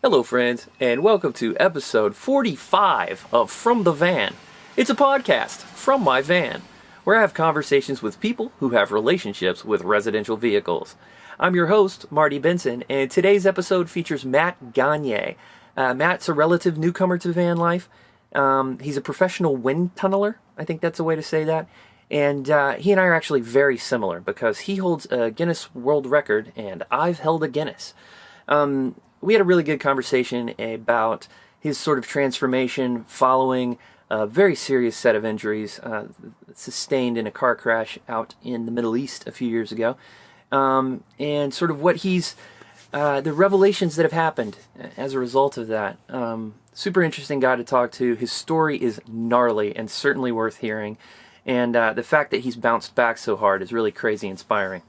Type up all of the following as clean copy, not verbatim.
Hello friends, and welcome to episode 45 of From the Van. It's a podcast from my van, where I have conversations with people who have relationships with residential vehicles. I'm your host, Marty Benson, and today's episode features Matt Gagne. Matt's a relative newcomer to van life. He's a professional wind tunneler, I think that's a way to say that. And he and I are actually very similar because he holds a Guinness World Record and I've held a Guinness. We had a really good conversation about his sort of transformation following a very serious set of injuries sustained in a car crash out in the Middle East a few years ago. And sort of what the revelations that have happened as a result of that. Super interesting guy to talk to. His story is gnarly and certainly worth hearing. And the fact that he's bounced back so hard is really crazy inspiring.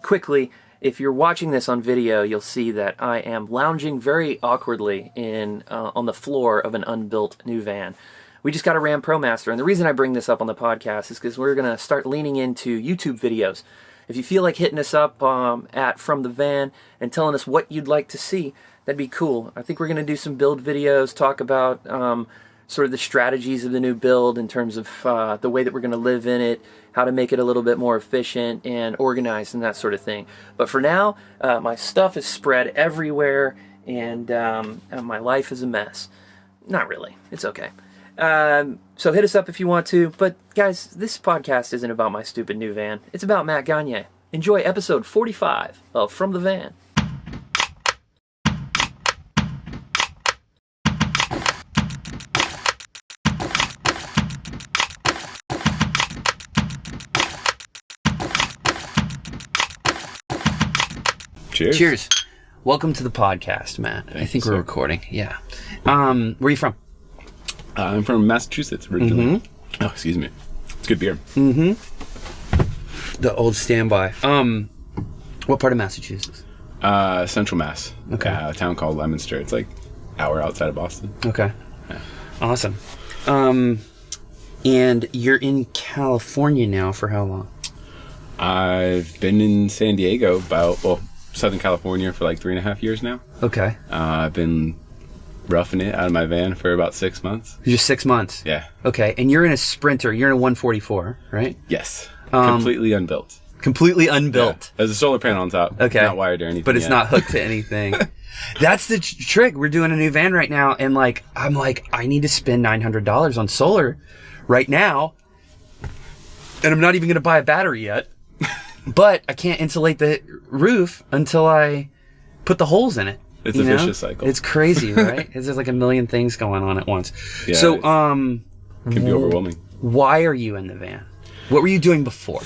Quickly, if you're watching this on video, you'll see that I am lounging very awkwardly on the floor of an unbuilt new van. We just got a Ram ProMaster, and the reason I bring this up on the podcast is because we're going to start leaning into YouTube videos. If you feel like hitting us up at From the Van and telling us what you'd like to see, that'd be cool. I think we're going to do some build videos, talk about sort of the strategies of the new build in terms of the way that we're going to live in it, how to make it a little bit more efficient and organized and that sort of thing. But for now, my stuff is spread everywhere and my life is a mess. Not really. It's okay. So hit us up if you want to. But guys, this podcast isn't about my stupid new van. It's about Matt Gagne. Enjoy episode 45 of From the Van. Cheers. Cheers. Welcome to the podcast, Matt. I think we're recording. Yeah. Where are you from? I'm from Massachusetts originally. Mm-hmm. Oh, excuse me. It's good beer. Mm-hmm. The old standby. What part of Massachusetts? Central Mass. Okay. A town called Leominster. It's like an hour outside of Boston. Okay. Yeah. Awesome. And you're in California now for how long? I've been in San Diego Southern California for like 3.5 years now. Okay. I've been roughing it out of my van for about 6 months. Just 6 months? Yeah. Okay. And you're in a Sprinter. You're in a 144, right? Yes. Completely unbuilt. Completely unbuilt. Yeah. There's a solar panel on top. Okay. Not wired or anything. But it's not hooked to anything. That's the trick. We're doing a new van right now. And I'm like, I need to spend $900 on solar right now. And I'm not even going to buy a battery yet. But I can't insulate the roof until I put the holes in it. It's a vicious cycle. It's crazy, right? There's like a million things going on at once. Yeah, so, it can be overwhelming. Why are you in the van? What were you doing before?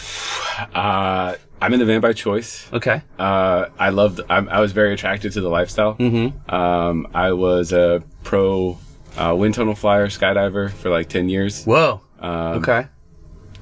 I'm in the van by choice. Okay. I was very attracted to the lifestyle. Mm-hmm. I was a pro wind tunnel flyer, skydiver for like 10 years. Whoa. Okay.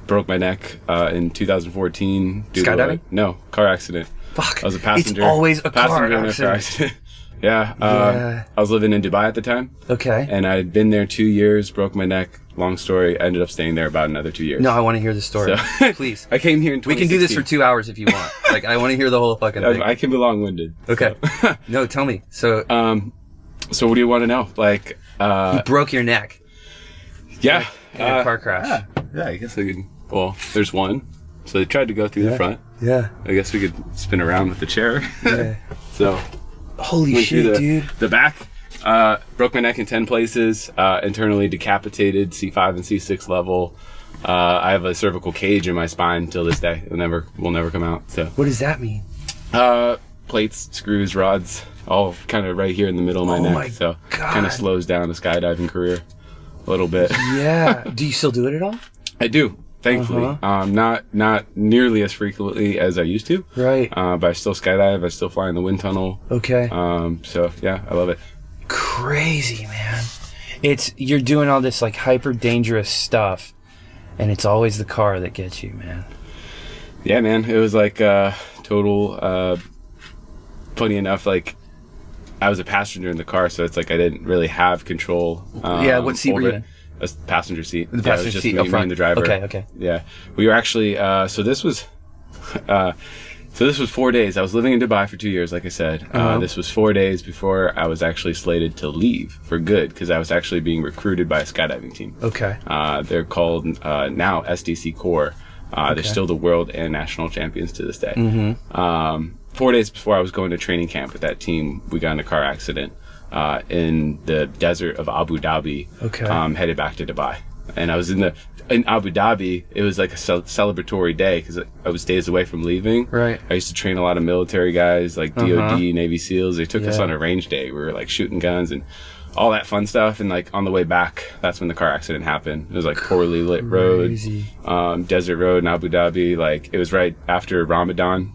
Broke my neck in 2014. Skydiving? No, car accident. Fuck. I was a passenger. It's always a passenger car in a car accident. Yeah. I was living in Dubai at the time. Okay. And I had been there 2 years, broke my neck. Long story. I ended up staying there about another 2 years. No, I want to hear the story. So, plece. I came here in 2016. We can do this for 2 hours if you want. I want to hear the whole fucking thing. I can be long-winded. Okay. So. No, tell me. So what do you want to know? you broke your neck. Yeah. In a car crash. Yeah, I guess I could. Well, there's one. So they tried to go through the front. Yeah. I guess we could spin around with the chair. Yeah. So. Holy shit, dude. The back. Broke my neck in 10 places. Internally decapitated, C5 and C6 level. I have a cervical cage in my spine till this day. It will never come out. So. What does that mean? Plates, screws, rods, all kind of right here in the middle of my neck. So kind of slows down the skydiving career a little bit. Yeah. Do you still do it at all? I do. Thankfully, not nearly as frequently as I used to. Right. But I still skydive. I still fly in the wind tunnel. Okay. So yeah, I love it. Crazy, man. You're doing all this like hyper dangerous stuff, and it's always the car that gets you, man. Yeah, man. It was like total. Funny enough, like I was a passenger in the car, so it's like I didn't really have control. What seat were you in? A passenger seat. The passenger it was just seat me up front. and the driver. Okay. Yeah. We were actually, so this was So this was 4 days. I was living in Dubai for 2 years, like I said. This was 4 days before I was actually slated to leave for good, because I was actually being recruited by a skydiving team. Okay. They're called now SDC Core. They're still the world and national champions to this day. 4 days before I was going to training camp with that team, we got in a car accident in the desert of Abu Dhabi, headed back to Dubai. And I was in Abu Dhabi. It was like a celebratory day because I was days away from leaving. Right. I used to train a lot of military guys, like DOD, Navy SEALs. They took us on a range day. We were like shooting guns and all that fun stuff. And like on the way back, that's when the car accident happened. It was like poorly lit road, desert road in Abu Dhabi. Like it was right after Ramadan,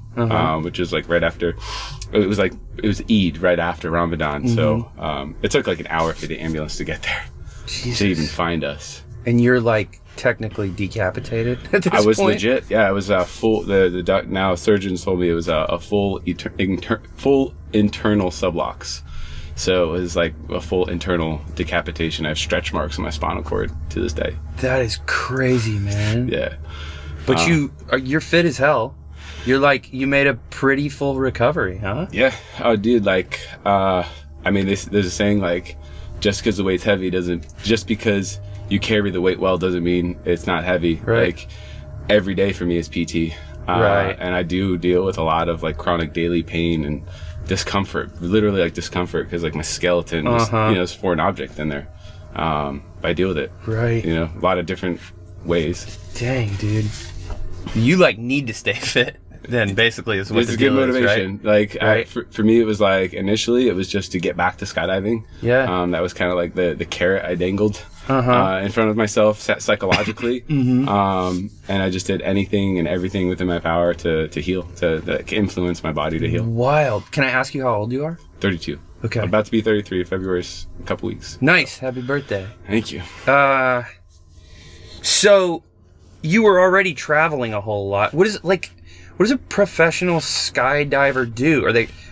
which is like right after. It was Eid right after Ramadan. So it took like an hour for the ambulance to get there to even find us. And you're like technically decapitated at this I was point? legit. Yeah, it was a full. Now surgeons told me it was a full full internal sublocks. So it was like a full internal decapitation. I have stretch marks on my spinal cord to this day. That is crazy, man. Yeah. But you're fit as hell. You're like, you made a pretty full recovery, huh? Yeah. Oh, dude. Like, I mean, there's a saying like, just because the weight's heavy just because you carry the weight well doesn't mean it's not heavy. Right. Like every day for me is PT. Right. And I do deal with a lot of like chronic daily pain and discomfort, literally like discomfort, because like my skeleton is, is a foreign object in there. But I deal with it. Right. A lot of different ways. Dang, dude. You like need to stay fit. Then basically is what it's the a good deal motivation. Is, right? Like for me, it was like initially it was just to get back to skydiving. Yeah. That was kind of like the carrot I dangled in front of myself psychologically. And I just did anything and everything within my power to heal, to influence my body to heal. Wild. Can I ask you how old you are? 32. Okay. I'm about to be 33. February's a couple weeks. Nice. Happy birthday. Thank you. So you were already traveling a whole lot. What does a professional skydiver do?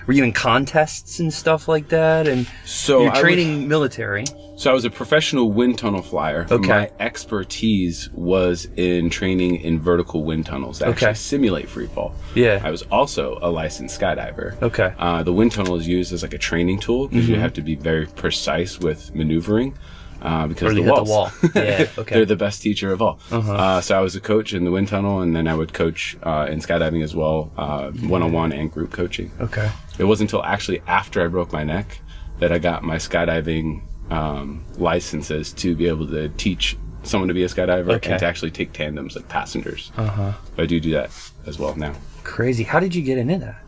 Were you in contests and stuff like that? And so you're training military. So I was a professional wind tunnel flyer. Okay. My expertise was in training in vertical wind tunnels that actually simulate free fall. Yeah. I was also a licensed skydiver. Okay. The wind tunnel is used as like a training tool because you have to be very precise with maneuvering. Because the walls. The wall. Yeah, okay. They're the best teacher of all. So I was a coach in the wind tunnel, and then I would coach in skydiving as well, one-on-one and group coaching. Okay. It wasn't until actually after I broke my neck that I got my skydiving licenses to be able to teach someone to be a skydiver and to actually take tandems like passengers. But I do that as well now. Crazy. How did you get into that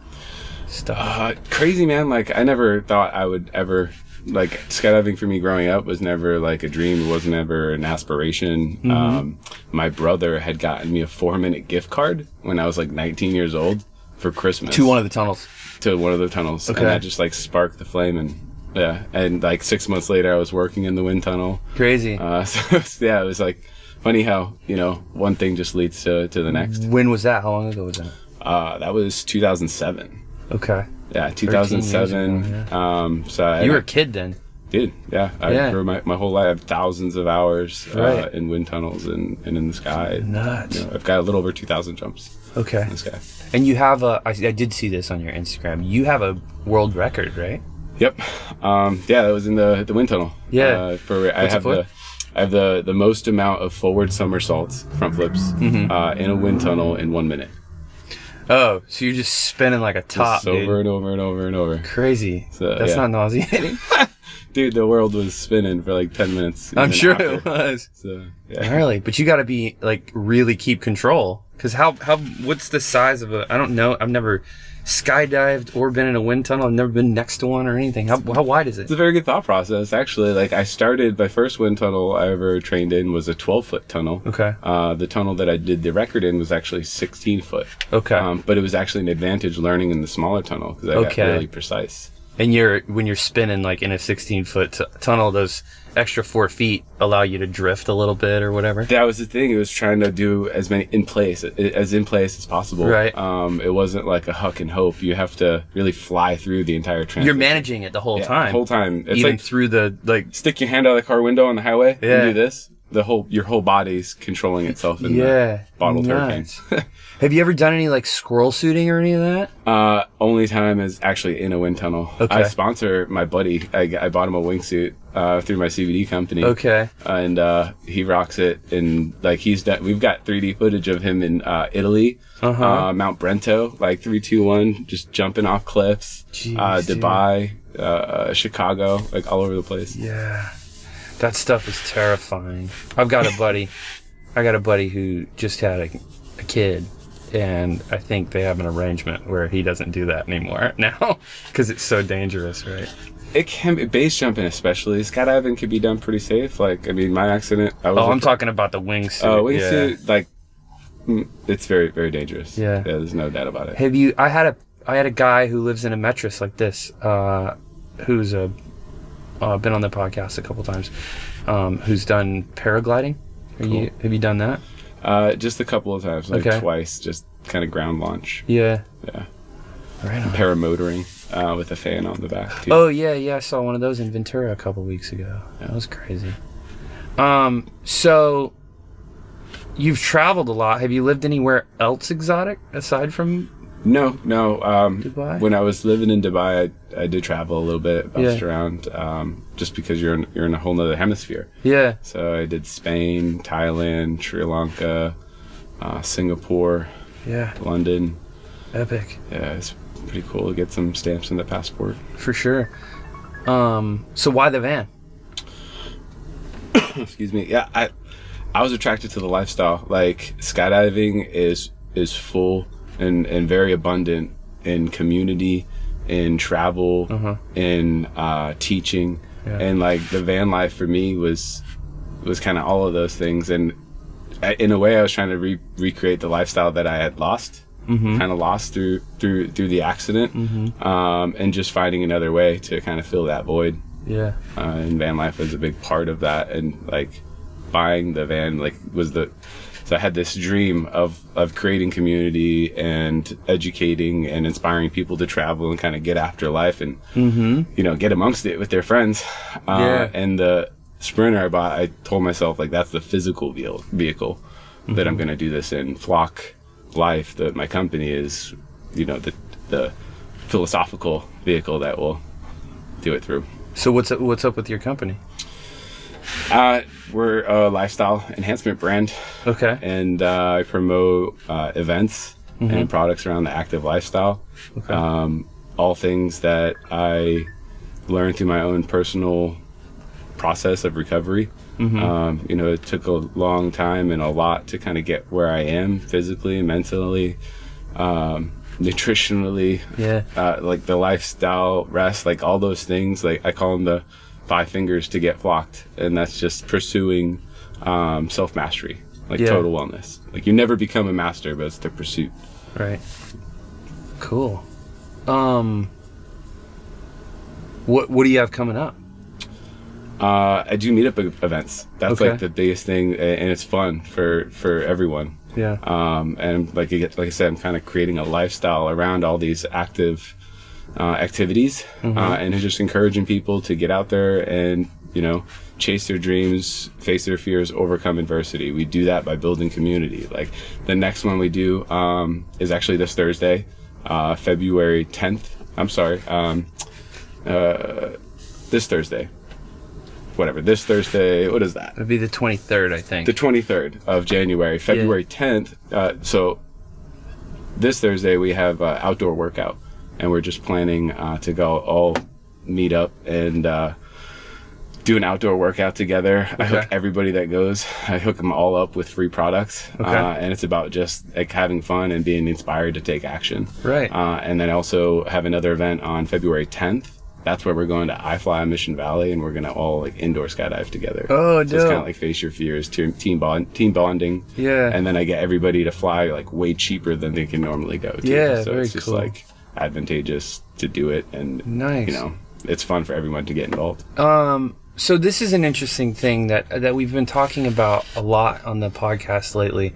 stuff? Crazy, man. Like I never thought I would ever. Like skydiving for me growing up was never like a dream. It wasn't ever an aspiration. My brother had gotten me a 4-minute gift card when I was like 19 years old for Christmas. To one of the tunnels. Okay. And that just like sparked the flame, and like 6 months later I was working in the wind tunnel. Crazy. So it was like funny how, one thing just leads to the next. When was that? How long ago was that? That was 2007. Okay. Yeah, 2007. Ago, So you were a kid then. Did, yeah. I grew my whole life. I have thousands of hours in wind tunnels and in the sky. Nuts. I've got a little over 2,000 jumps in the sky. And you have I did see this on your Instagram. You have a world record, right? Yep. That was in the wind tunnel. Yeah. I have the most amount of forward somersaults, front flips, in a wind tunnel in 1 minute. Oh, so you're just spinning like a top, just over and over and over and over. Crazy. So, that's not nauseating. Dude, the world was spinning for like 10 minutes. I'm sure it was. So, yeah. Really? But you got to be like really keep control. Because what's the size of I don't know. I've never skydived or been in a wind tunnel. I've never been next to one or anything. How wide is it? It's a very good thought process, actually. Like I started, my first wind tunnel I ever trained in was a 12-foot tunnel. Okay. The tunnel that I did the record in was actually 16-foot. Okay. But it was actually an advantage learning in the smaller tunnel because I got really precise. And when you're spinning like in a 16-foot tunnel, those extra 4 feet allow you to drift a little bit or whatever. That was the thing. It was trying to do as many in place as possible. Right. It wasn't like a huck and hope. You have to really fly through the entire transit. You're managing it the whole time. The whole time. It's even like through the stick your hand out of the car window on the highway and do this. your whole body's controlling itself in the bottled hurricane. Have you ever done any like squirrel shooting or any of that? Only time is actually in a wind tunnel. Okay. I sponsor my buddy. I bought him a wingsuit through my CBD company. Okay. And he rocks it. And like we've got 3D footage of him in Italy, Mount Brento, like 3, 2, 1, just jumping off cliffs. Jeez, Dubai, Chicago, like all over the place. Yeah, that stuff is terrifying. I've got a buddy who just had a kid. And I think they have an arrangement where he doesn't do that anymore now because it's so dangerous, right? It can be, base jumping especially. Skydiving can be done pretty safe. Like, I mean, my accident... I'm talking about the wingsuit. Wingsuit, like, it's very, very dangerous. Yeah. There's no doubt about it. I had a guy who lives in a mattress like this, who's been on the podcast a couple times, who's done paragliding. Cool. Have you done that? Just a couple of times, like twice, just kind of ground launch. Yeah. Yeah. Right on. Paramotoring with a fan on the back, too. Oh, yeah, I saw one of those in Ventura a couple weeks ago. That was crazy. So, you've traveled a lot. Have you lived anywhere else exotic aside from... No. Dubai? When I was living in Dubai, I did travel a little bit, bounced around, just because you're in a whole nother hemisphere. Yeah. So I did Spain, Thailand, Sri Lanka, Singapore, London. Epic. Yeah, it's pretty cool to get some stamps in the passport. For sure. So why the van? Excuse me. Yeah, I was attracted to the lifestyle. Like, skydiving is full and very abundant in community, in travel, in teaching. Yeah. And like the van life for me was kind of all of those things. And in a way I was trying to recreate the lifestyle that I had lost, kind of lost through the accident, and just finding another way to kind of fill that void. Yeah. And van life was a big part of that. And like buying the van so I had this dream of creating community and educating and inspiring people to travel and kind of get after life and, get amongst it with their friends. And the Sprinter I bought, I told myself, like, that's the physical vehicle that I'm going to do this in. Flock Life, my company, is, the philosophical vehicle that will do it through. So what's up with your company? We're a lifestyle enhancement brand. Okay. And I promote events and products around the active lifestyle. Okay. All things that I learned through my own personal process of recovery. It took a long time and a lot to kind of get where I am physically, mentally, nutritionally. Yeah. Like the lifestyle, rest, like all those things. Like I call them the 5 fingers to get flocked, and that's just pursuing self-mastery, like total wellness. Like you never become a master, but it's the pursuit. Right. Cool. What do you have coming up? I do meetup events. That's like the biggest thing, and it's fun for everyone. Yeah. And like I said, I'm kind of creating a lifestyle around all these active activities, and just encouraging people to get out there and chase their dreams, face their fears, overcome adversity. We do that by building community. Like the next one we do is actually this Thursday, February 10th. I'm sorry, this Thursday. Whatever, this Thursday, what is that? It'd be the 23rd, I think. The 23rd of January. February 10th. So this Thursday we have outdoor workout. And we're just planning to go all meet up and do an outdoor workout together. Okay. I hook everybody that goes. I hook them all up with free products. Okay. And it's about just like having fun and being inspired to take action. Right. And then also have another event on February 10th. That's where we're going to iFly Mission Valley, and we're going to all like indoor skydive together. Oh, so it's kind of like face your fears, team bonding. Yeah. And then I get everybody to fly like way cheaper than they can normally go to. Yeah, so very it's just cool. Like advantageous to do it, and nice. It's fun for everyone to get involved. So this is an interesting thing that we've been talking about a lot on the podcast lately,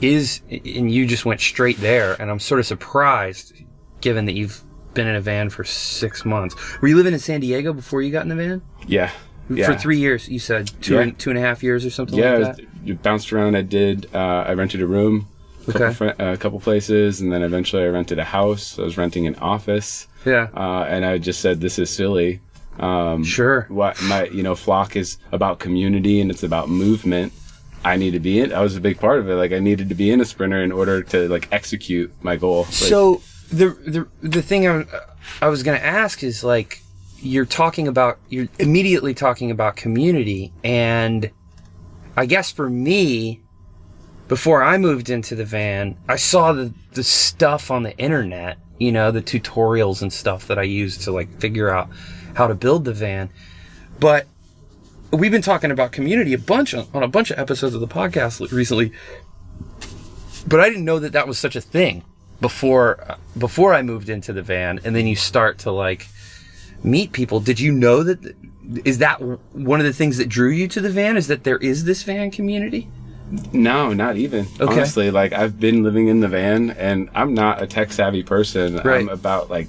and you just went straight there, and I'm sort of surprised given that you've been in a van for 6 months. Were you living in San Diego before you got in the van? Yeah. For 3 years, you said two and a half years or something like that? Yeah, bounced around. I rented a room, a couple places, and then eventually I rented a house. I was renting an office. Yeah. And I just said, this is silly. Sure. What Flock is about community and it's about movement. I need to be in. I was a big part of it. Like I needed to be in a sprinter in order to like execute my goal. Like, so the thing I was going to ask is like you're immediately talking about community, and I guess for me, before I moved into the van, I saw the stuff on the internet, the tutorials and stuff that I used to like figure out how to build the van, but we've been talking about community on a bunch of episodes of the podcast recently, but I didn't know that was such a thing before I moved into the van. And then you start to like meet people. Did you know that? Is that one of the things that drew you to the van? Is that there is this van community? No, not even. Okay. Honestly, like I've been living in the van, and I'm not a tech savvy person. Right. I'm about like.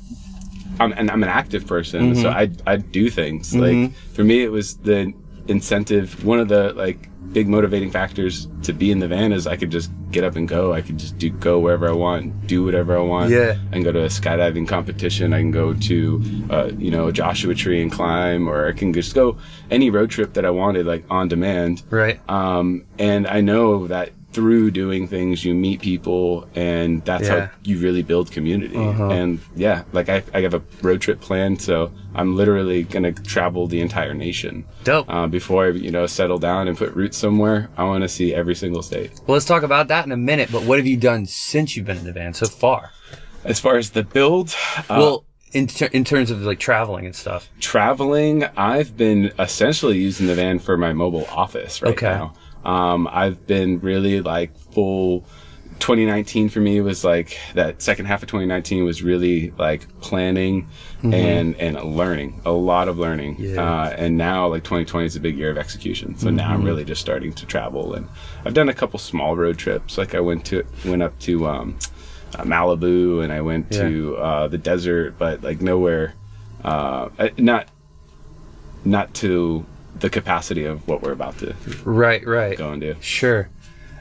I'm an active person, so I do things. Like for me, it was the incentive. One of the like big motivating factors to be in the van is I could just get up and go. I could just go wherever I want, do whatever I want. Yeah. I can go to a skydiving competition. I can go to a Joshua Tree and climb, or I can just go any road trip that I wanted, like on demand. Right. And I know that through doing things, you meet people, and that's how you really build community. And like I have a road trip planned, so I'm literally gonna travel the entire nation. Dope. Before I settle down and put roots somewhere, I want to see every single state. Well, let's talk about that in a minute. But what have you done since you've been in the van so far? As far as the build, in terms of like traveling and stuff. Traveling, I've been essentially using the van for my mobile office right now. I've been really like full. 2019 for me was like that second half of 2019 was really like planning and learning, a lot of learning. And now like 2020 is a big year of execution. So now I'm really just starting to travel, and I've done a couple small road trips. Like I went up to Malibu, and I went to the desert, but like nowhere, not to the capacity of what we're about to go and do. Sure.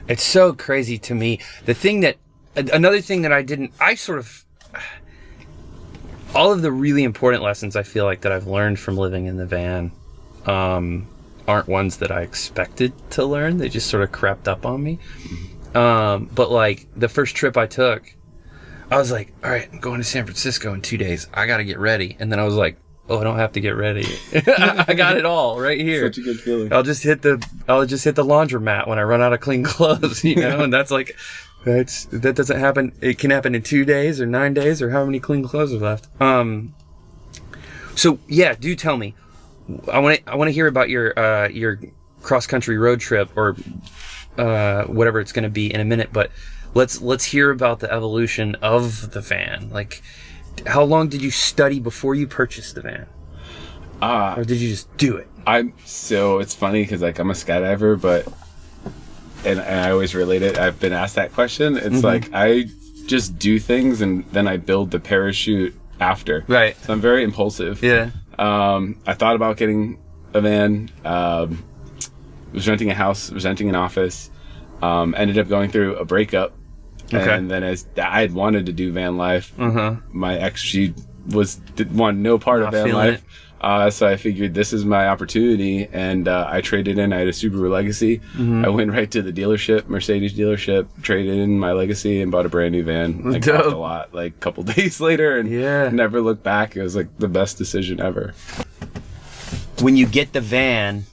It's so crazy to me. Another thing that all of the really important lessons I feel like that I've learned from living in the van aren't ones that I expected to learn. They just sort of crept up on me. But like the first trip I took, I was like, all right, I'm going to San Francisco in 2 days. I got to get ready. And then I was like, oh, I don't have to get ready. I got it all right here. Such a good feeling. I'll just hit the laundromat when I run out of clean clothes, and that's like, that doesn't happen. It can happen in 2 days or 9 days or how many clean clothes are left. So yeah, do tell me. I want to hear about your cross country road trip or whatever it's going to be in a minute, but let's hear about the evolution of the van. Like, how long did you study before you purchased the van? Or did you just do it? So it's funny because like I'm a skydiver, but and I always relate it. I've been asked that question. It's like I just do things and then I build the parachute after. Right. So I'm very impulsive. Yeah. I thought about getting a van. Was renting a house. Was renting an office. Ended up going through a breakup. Okay. And then I had wanted to do van life. My ex, she wanted no part of van life. So I figured this is my opportunity, and I traded in. I had a Subaru Legacy. I went right to the dealership, Mercedes dealership, traded in my Legacy, and bought a brand new van. Like off the lot, like a couple days later, and never looked back. It was like the best decision ever. When you get the van,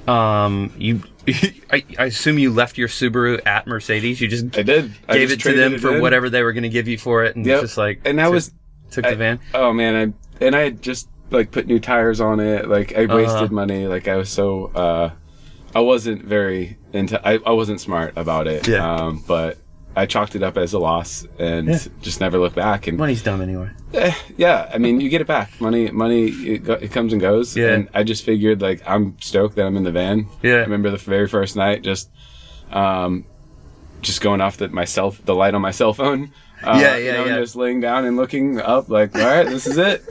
I assume you left your Subaru at Mercedes. You just I did. Gave it to them for whatever they were going to give you for it, and just like took the van. Oh man, I had just like put new tires on it. Like I wasted money. Like I was so I wasn't very into. I wasn't smart about it. Yeah. But I chalked it up as a loss and just never looked back. And money's dumb anyway. Yeah, I mean, you get it back. Money, it comes and goes. Yeah. And I just figured, like, I'm stoked that I'm in the van. Yeah. I remember the very first night, just going off the light on my cell phone. Just laying down and looking up, like, all right, this is it.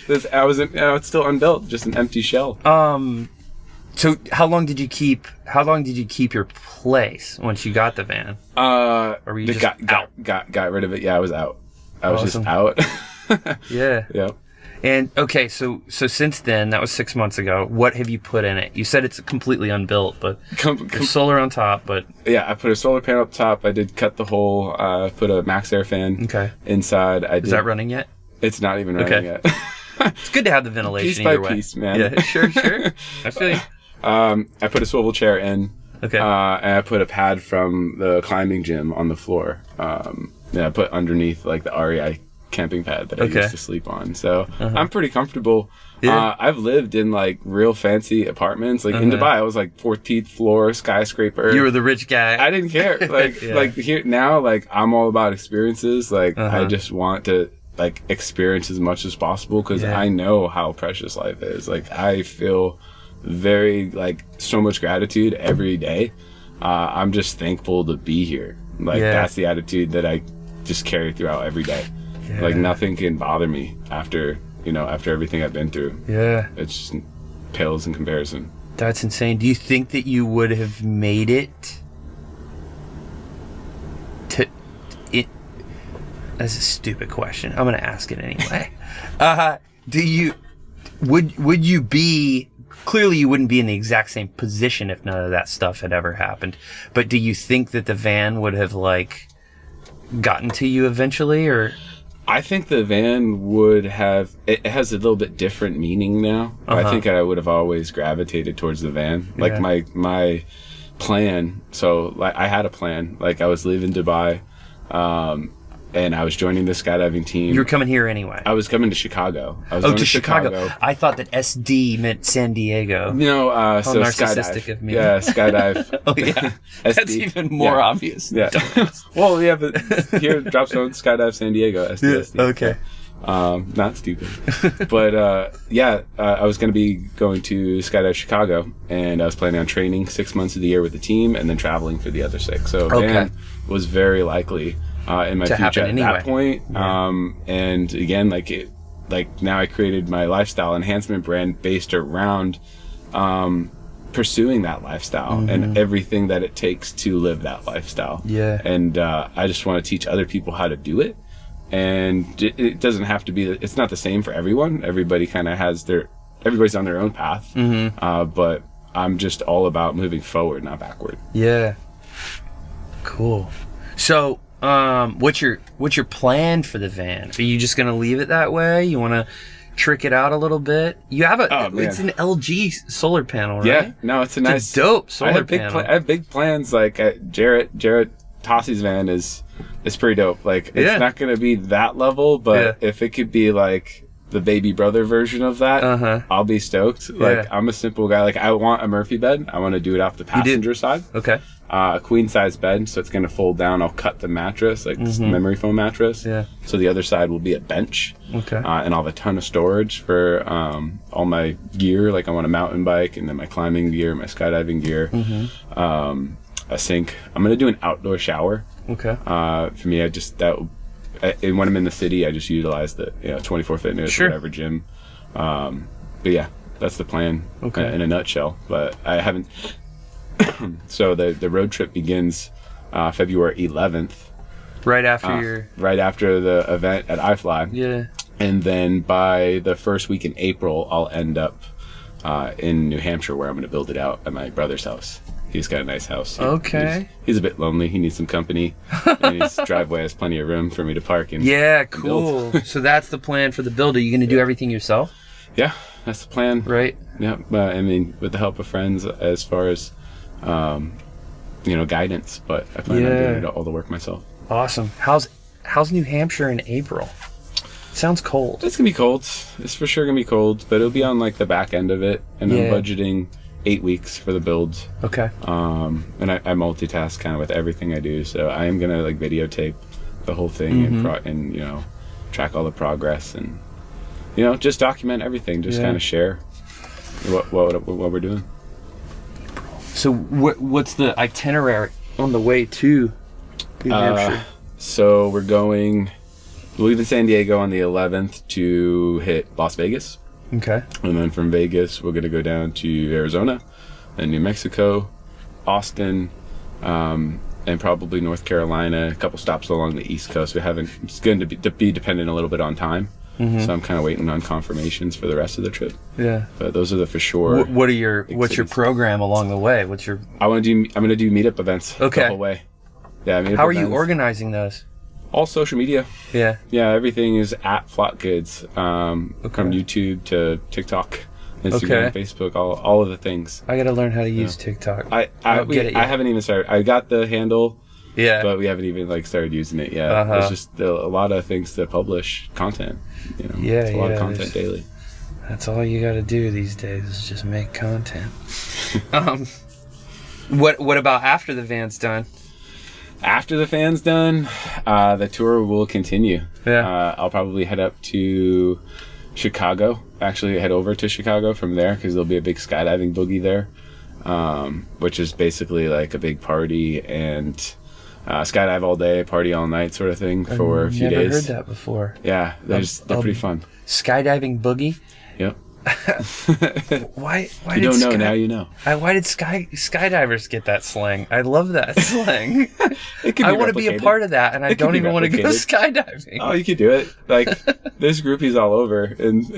It's still unbuilt, just an empty shell. So how long did you keep your place once you got the van? Or were you just out? Got rid of it. Yeah, I was out. I was just out. Yeah. Yeah. And okay, so since then, that was 6 months ago. What have you put in it? You said it's completely unbuilt, but there's solar on top. But yeah, I put a solar panel up top. I did cut the hole. Put a max air fan inside. Is that running yet? It's not even running yet. It's good to have the ventilation piece by either way. piece, man. Yeah, sure. I feel you. I put a swivel chair in. Okay. And I put a pad from the climbing gym on the floor. I put underneath like the REI camping pad that I used to sleep on. So I'm pretty comfortable. Yeah. I've lived in like real fancy apartments. Like in Dubai, I was like 14th floor skyscraper. You were the rich guy. I didn't care. Like like here now, like I'm all about experiences. Like I just want to like experience as much as possible because I know how precious life is. Like I feel very like so much gratitude every day. I'm just thankful to be here. Like that's the attitude that I just carry throughout every day. Yeah. Like nothing can bother me after everything I've been through. Yeah. It's just pales in comparison. That's insane. Do you think that you would have made it That's a stupid question. I'm going to ask it anyway. Would you be, clearly you wouldn't be in the exact same position if none of that stuff had ever happened, but do you think that the van would have like gotten to you eventually, or? I think the van would have, it has a little bit different meaning now. I think I would have always gravitated towards the van. Like my plan, so like I had a plan, like I was leaving Dubai, and I was joining the skydiving team. You were coming here anyway. I was coming to Chicago. I was going to Chicago. I thought that SD meant San Diego. No, how so narcissistic skydive. of me. Yeah, skydive. Oh yeah, that's even more obvious. Yeah. Well, yeah, but here, Dropzone, skydive, San Diego, SD. Okay. Not stupid. But I was going to be going to skydive Chicago, and I was planning on training 6 months of the year with the team, and then traveling for the other 6. So van was very likely in my future at that point. And again, like now I created my lifestyle enhancement brand based around pursuing that lifestyle and everything that it takes to live that lifestyle. Yeah. And I just want to teach other people how to do it. And it doesn't have to be, it's not the same for everyone. Everybody kind of has everybody's on their own path. But I'm just all about moving forward, not backward. Yeah. Cool. So, what's your plan for the van? Are you just gonna leave it that way? You want to trick it out a little bit? You have it's an LG solar panel, right? Yeah, no, it's a dope solar panel. I have big plans. Like Jarrett Tossi's van is pretty dope. Like it's not gonna be that level, but if it could be like the baby brother version of that, I'll be stoked. Like I'm a simple guy. Like I want a Murphy bed. I want to do it off the passenger side. Okay. A queen size bed, so it's gonna fold down. I'll cut the mattress, like this memory foam mattress. Yeah. So the other side will be a bench. Okay. And I'll have a ton of storage for all my gear. Like I want a mountain bike, and then my climbing gear, my skydiving gear, a sink. I'm gonna do an outdoor shower. Okay. For me, and when I'm in the city, I just utilize the 24 Fitness or whatever gym. But yeah, that's the plan in a nutshell. But I haven't. So the road trip begins February 11th. Right after right after the event at iFly. Yeah. And then by the first week in April, I'll end up in New Hampshire, where I'm going to build it out at my brother's house. He's got a nice house. He's a bit lonely. He needs some company. And his driveway has plenty of room for me to park and cool. So that's the plan for the build. Are you going to do everything yourself? Yeah, that's the plan. Right. Yeah. I mean, with the help of friends, as far as guidance. But I plan on doing all the work myself. Awesome. How's New Hampshire in April? Sounds cold. It's gonna be cold. It's for sure gonna be cold, but it'll be on like the back end of it, and I'm budgeting 8 weeks for the build. Okay. And I multitask kind of with everything I do, so I am gonna like videotape the whole thing and track all the progress and just document everything, just kind of share what we're doing. So what's the itinerary on the way to New Hampshire? So we'll leave in San Diego on the 11th to hit Las Vegas. Okay. And then from Vegas, we're going to go down to Arizona and New Mexico, Austin, and probably North Carolina, a couple stops along the East Coast. It's going to be dependent a little bit on time. Mm-hmm. So I'm kind of waiting on confirmations for the rest of the trip. Yeah. But those are the for sure. What's your program along the way? I'm going to do meetup events the whole way. Yeah. How are you organizing those? All social media. Yeah. Yeah, everything is at Flock Goods. From YouTube to TikTok, Instagram, Facebook, all of the things. I got to learn how to use TikTok. I haven't even started. I got the handle. Yeah. But we haven't even started using it yet. There's just a lot of things to publish content. It's a lot of content daily. That's all you got to do these days is just make content. What about after the van's done? After the van's done, the tour will continue. Yeah. I'll probably head up to Chicago. Actually, head over to Chicago from there because there'll be a big skydiving boogie there, which is basically like a big party and skydive all day, party all night sort of thing for a few days. Never heard that before. Yeah, they're pretty fun. Skydiving boogie? Yep. Why you don't know, now you know. Why did skydivers get that slang? I love that slang. I want to be a part of that, and I don't even want to go skydiving. Oh, you could do it. There's groupies all over, and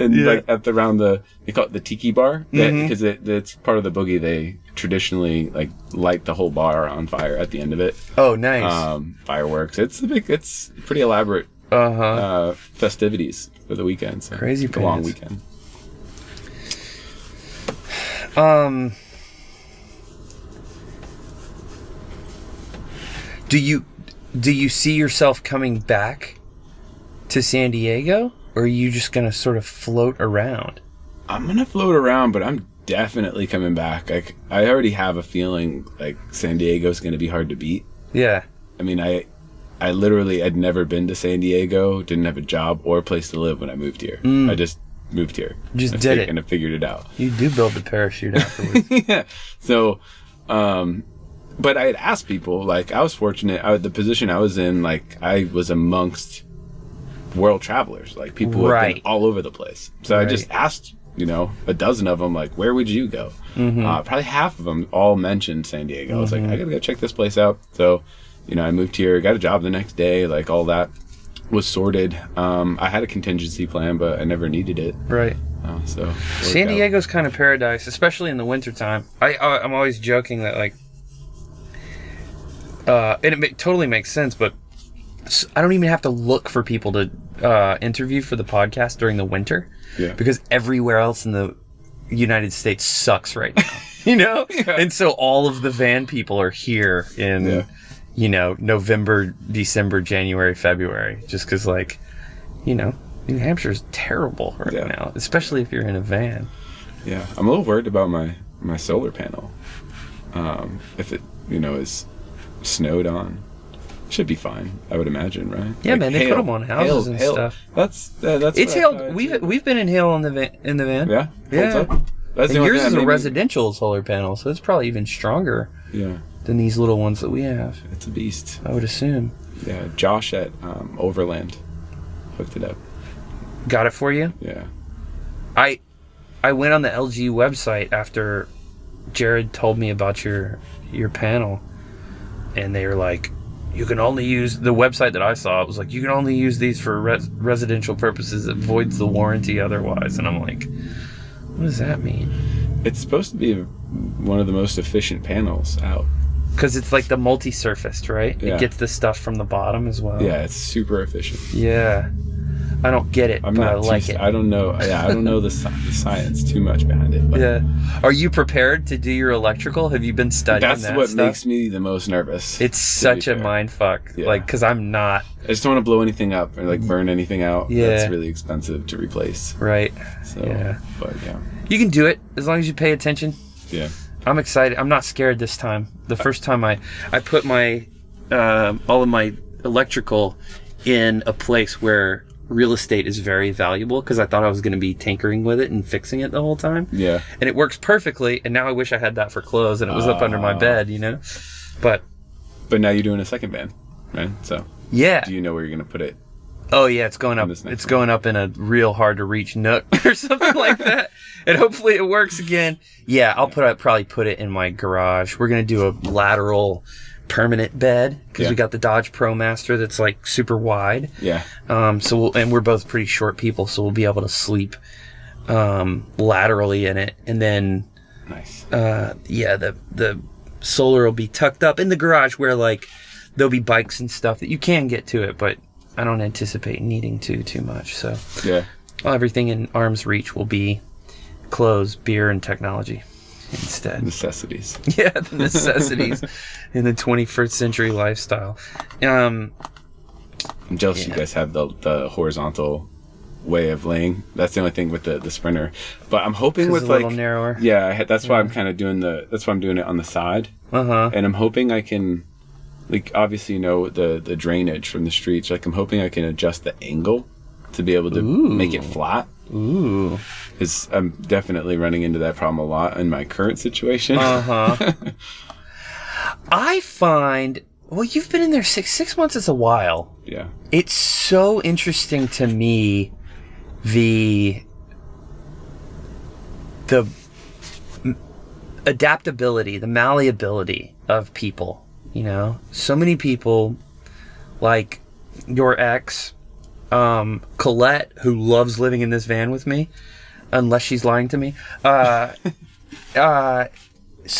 around they call it the tiki bar, because it's part of the boogie. They traditionally light the whole bar on fire at the end of it. Oh, nice. Fireworks. It's pretty elaborate. Festivities for the weekend. So crazy it's a long weekend. Do you see yourself coming back to San Diego, or are you just gonna sort of float around? I'm gonna float around, but I'm definitely coming back. I already have a feeling San Diego's gonna be hard to beat. Yeah. I mean, I literally had never been to San Diego, didn't have a job or a place to live when I moved here. I just moved here. And I figured it out. You do build the parachute afterwards. Yeah. So, but I had asked people, I was fortunate, the position I was in, I was amongst world travelers, people who have been all over the place. So I just asked, a dozen of them, where would you go? Mm-hmm. Probably half of them all mentioned San Diego. I was I gotta go check this place out. So, I moved here, got a job the next day, all that was sorted. I had a contingency plan, but I never needed it. Right. So San Diego's kind of paradise, especially in the wintertime. I'm always joking that and it totally makes sense, but I don't even have to look for people to interview for the podcast during the winter. Yeah. Because everywhere else in the United States sucks right now. Yeah. And so all of the van people are here in November, December, January, February, just because New Hampshire's terrible right now, especially if you're in a van. Yeah, I'm a little worried about my solar panel. If it is snowed on, should be fine, I would imagine, right? Yeah, man, they put them on houses and stuff. That's it's hailed. We've been in hail in the van. Yeah, yeah. That's and yours is a residential solar panel, so it's probably even stronger. Yeah. Than these little ones that we have. It's a beast. I would assume. Yeah, Josh at Overland hooked it up. Got it for you? Yeah. I went on the LG website after Jared told me about your panel, and they were you can only use the website that I saw. It was you can only use these for residential purposes. It voids the warranty otherwise. And I'm what does that mean? It's supposed to be one of the most efficient panels out. Because it's the multi-surfaced, right? Yeah. It gets the stuff from the bottom as well. Yeah, it's super efficient. Yeah. I don't get it, but I like it. I don't know. Yeah, I don't know the science too much behind it. But yeah. Are you prepared to do your electrical? Have you been studying that stuff? That's what makes me the most nervous. It's such a mind fuck. Yeah. Because I'm not. I just don't want to blow anything up or burn anything out. Yeah. That's really expensive to replace. Right. So, yeah. But yeah. You can do it as long as you pay attention. Yeah. I'm excited. I'm not scared this time. The first time I put my all of my electrical in a place where real estate is very valuable, because I thought I was going to be tinkering with it and fixing it the whole time. Yeah. And it works perfectly, and now I wish I had that for clothes and it was up under my bed, But now you're doing a second van, right? So Yeah. Do you know where you're going to put it? Oh yeah, it's going up. It's going up in a real hard to reach nook or something like that. And hopefully it works again. Yeah, probably put it in my garage. We're gonna do a lateral permanent bed because we got the Dodge ProMaster that's like super wide. Yeah. And we're both pretty short people, so we'll be able to sleep laterally in it. And then nice. The solar will be tucked up in the garage where like there'll be bikes and stuff that you can get to it, but I don't anticipate needing too much. So yeah, everything in arm's reach will be clothes, beer, and technology instead. Necessities. Yeah, the necessities in the 21st century lifestyle. I'm jealous you guys have the horizontal way of laying. That's the only thing with the Sprinter. But I'm hoping with a little narrower. Yeah, that's why I'm kind of doing that's why I'm doing it on the side. And I'm hoping I can. Like, obviously, the drainage from the streets. Like, I'm hoping I can adjust the angle to be able to make it flat. Ooh. Because I'm definitely running into that problem a lot in my current situation. I find... Well, you've been in there 6 months is a while. Yeah. It's so interesting to me, the adaptability, the malleability of people. You know, so many people like your ex, Colette, who loves living in this van with me, unless she's lying to me. So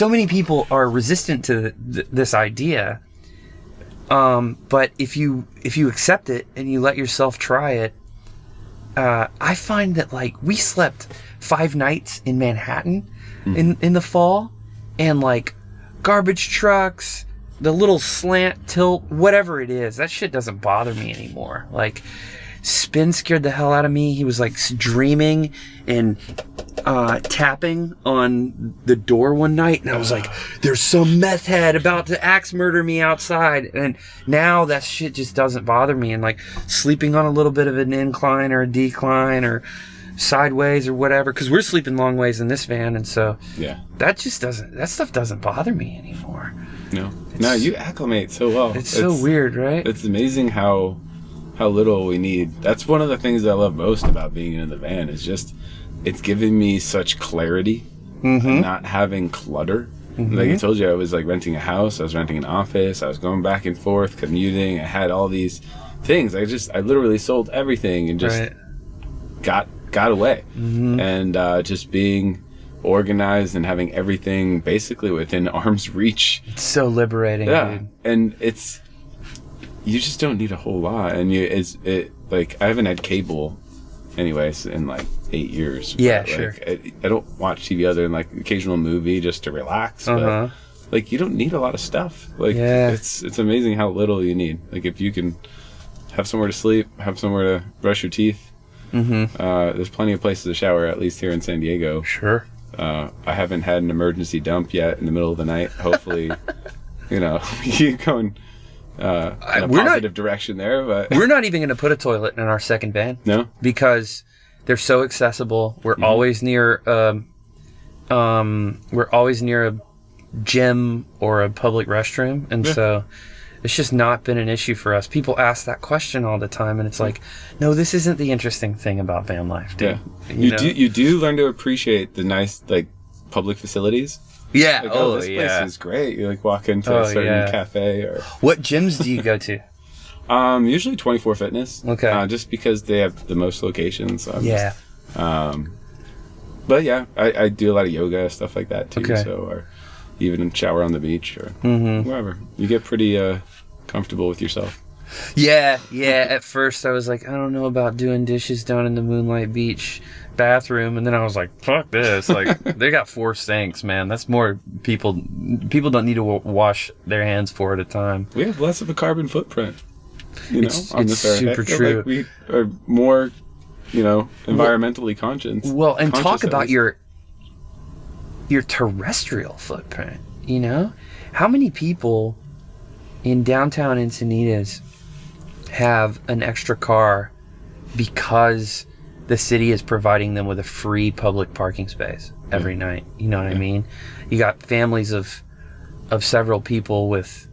many people are resistant to this idea. But if you accept it and you let yourself try it, I find that like we slept 5 nights in Manhattan in the fall, and like garbage trucks, the little slant tilt, whatever it is, that shit doesn't bother me anymore. Like, Spin scared the hell out of me. He was like dreaming and tapping on the door one night, and I was like, there's some meth head about to axe murder me outside. And now that shit just doesn't bother me. And like sleeping on a little bit of an incline or a decline or sideways or whatever, because we're sleeping long ways in this van, and so that stuff doesn't bother me anymore. No, you acclimate so well. It's so weird, right? It's amazing how little we need. That's one of the things I love most about being in the van, is just it's giving me such clarity and not having clutter. Like I told you, I was like renting a house, I was renting an office, I was going back and forth, commuting, I had all these things. I literally sold everything and just got away. And just being organized and having everything basically within arm's reach. It's so liberating, dude. And you just don't need a whole lot. And like I haven't had cable anyways in like 8 years. Yeah, like, sure. I don't watch TV other than like occasional movie just to relax. But like you don't need a lot of stuff. Like it's amazing how little you need. Like if you can have somewhere to sleep, have somewhere to brush your teeth. There's plenty of places to shower, at least here in San Diego. Sure. I haven't had an emergency dump yet in the middle of the night. Hopefully, you going in a positive direction there. But we're not even going to put a toilet in our second van. No, because they're so accessible. We're always near. We're always near a gym or a public restroom, and so it's just not been an issue for us. People ask that question all the time, and it's like, no, this isn't the interesting thing about van life, dude. Yeah. You do learn to appreciate the nice like public facilities. Yeah. Like, this place is great. You like walk into a certain cafe or. What gyms do you go to? Usually 24 Fitness. Okay. Just because they have the most locations. So but yeah, I do a lot of yoga, stuff like that too. Okay. So, or even shower on the beach or wherever. You get pretty comfortable with yourself. Yeah. At first I was like, I don't know about doing dishes down in the Moonlight Beach bathroom, and then I was like, fuck this. Like, they got 4 sinks, man. That's more people don't need to wash their hands 4 at a time. We have less of a carbon footprint. On this earth. Super true. Like we are more, environmentally conscious. Well, and talk about your terrestrial footprint. How many people in downtown Encinitas have an extra car because the city is providing them with a free public parking space every night? You know what I mean? You got families of several people with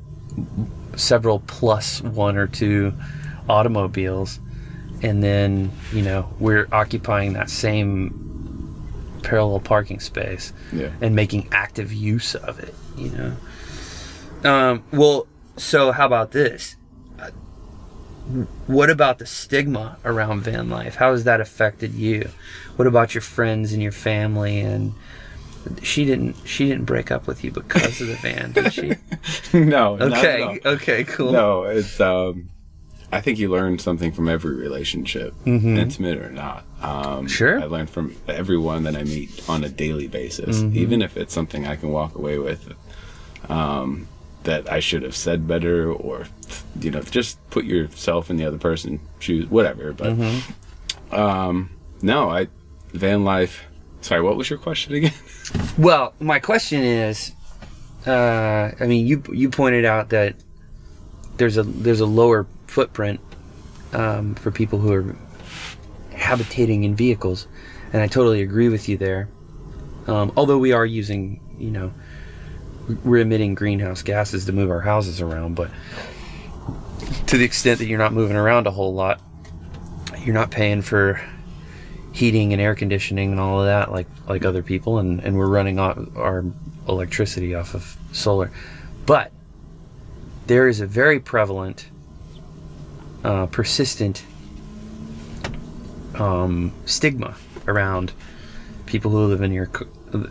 several plus one or two automobiles, and then we're occupying that same parallel parking space and making active use of it. Well, so how about this? What about the stigma around van life? How has that affected you? What about your friends and your family? And she didn't break up with you because of the van, did she? No. Okay. Not at all. Okay. Cool. No, it's. I think you learn something from every relationship, intimate or not. Sure. I learn from everyone that I meet on a daily basis, even if it's something I can walk away with. That I should have said better, or just put yourself in the other person's shoes, whatever. But no, van life. Sorry, what was your question again? Well, my question is, you pointed out that there's a lower footprint for people who are habitating in vehicles, and I totally agree with you there. Although we are using, we're emitting greenhouse gases to move our houses around, but to the extent that you're not moving around a whole lot, you're not paying for heating and air conditioning and all of that like other people, and we're running our electricity off of solar. But there is a very prevalent, persistent stigma around people who live in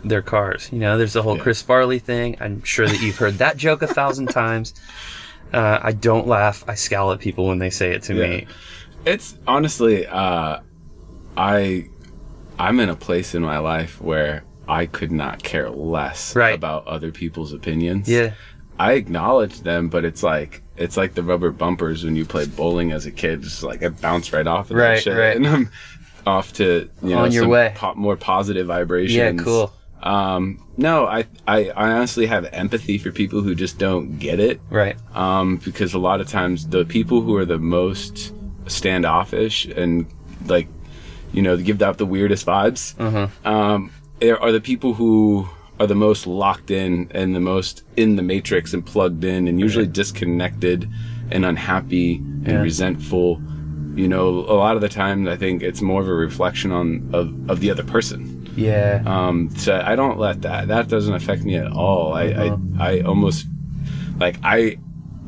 their cars. There's the whole Chris Farley thing. I'm sure that you've heard that joke 1,000 times. I don't laugh. I scowl at people when they say it to me. It's honestly, I'm in a place in my life where I could not care less about other people's opinions. Yeah. I acknowledge them, but it's like the rubber bumpers when you played bowling as a kid. Just like I bounce right off of that shit. Right. And I'm off to on your way. More positive vibrations. Yeah, cool. No, I honestly have empathy for people who just don't get it. Right. Because a lot of times the people who are the most standoffish and give out the weirdest vibes, are the people who are the most locked in and the most in the matrix and plugged in and usually disconnected and unhappy and resentful. A lot of the time I think it's more of a reflection of the other person. Yeah. So I don't let that doesn't affect me at all. I almost I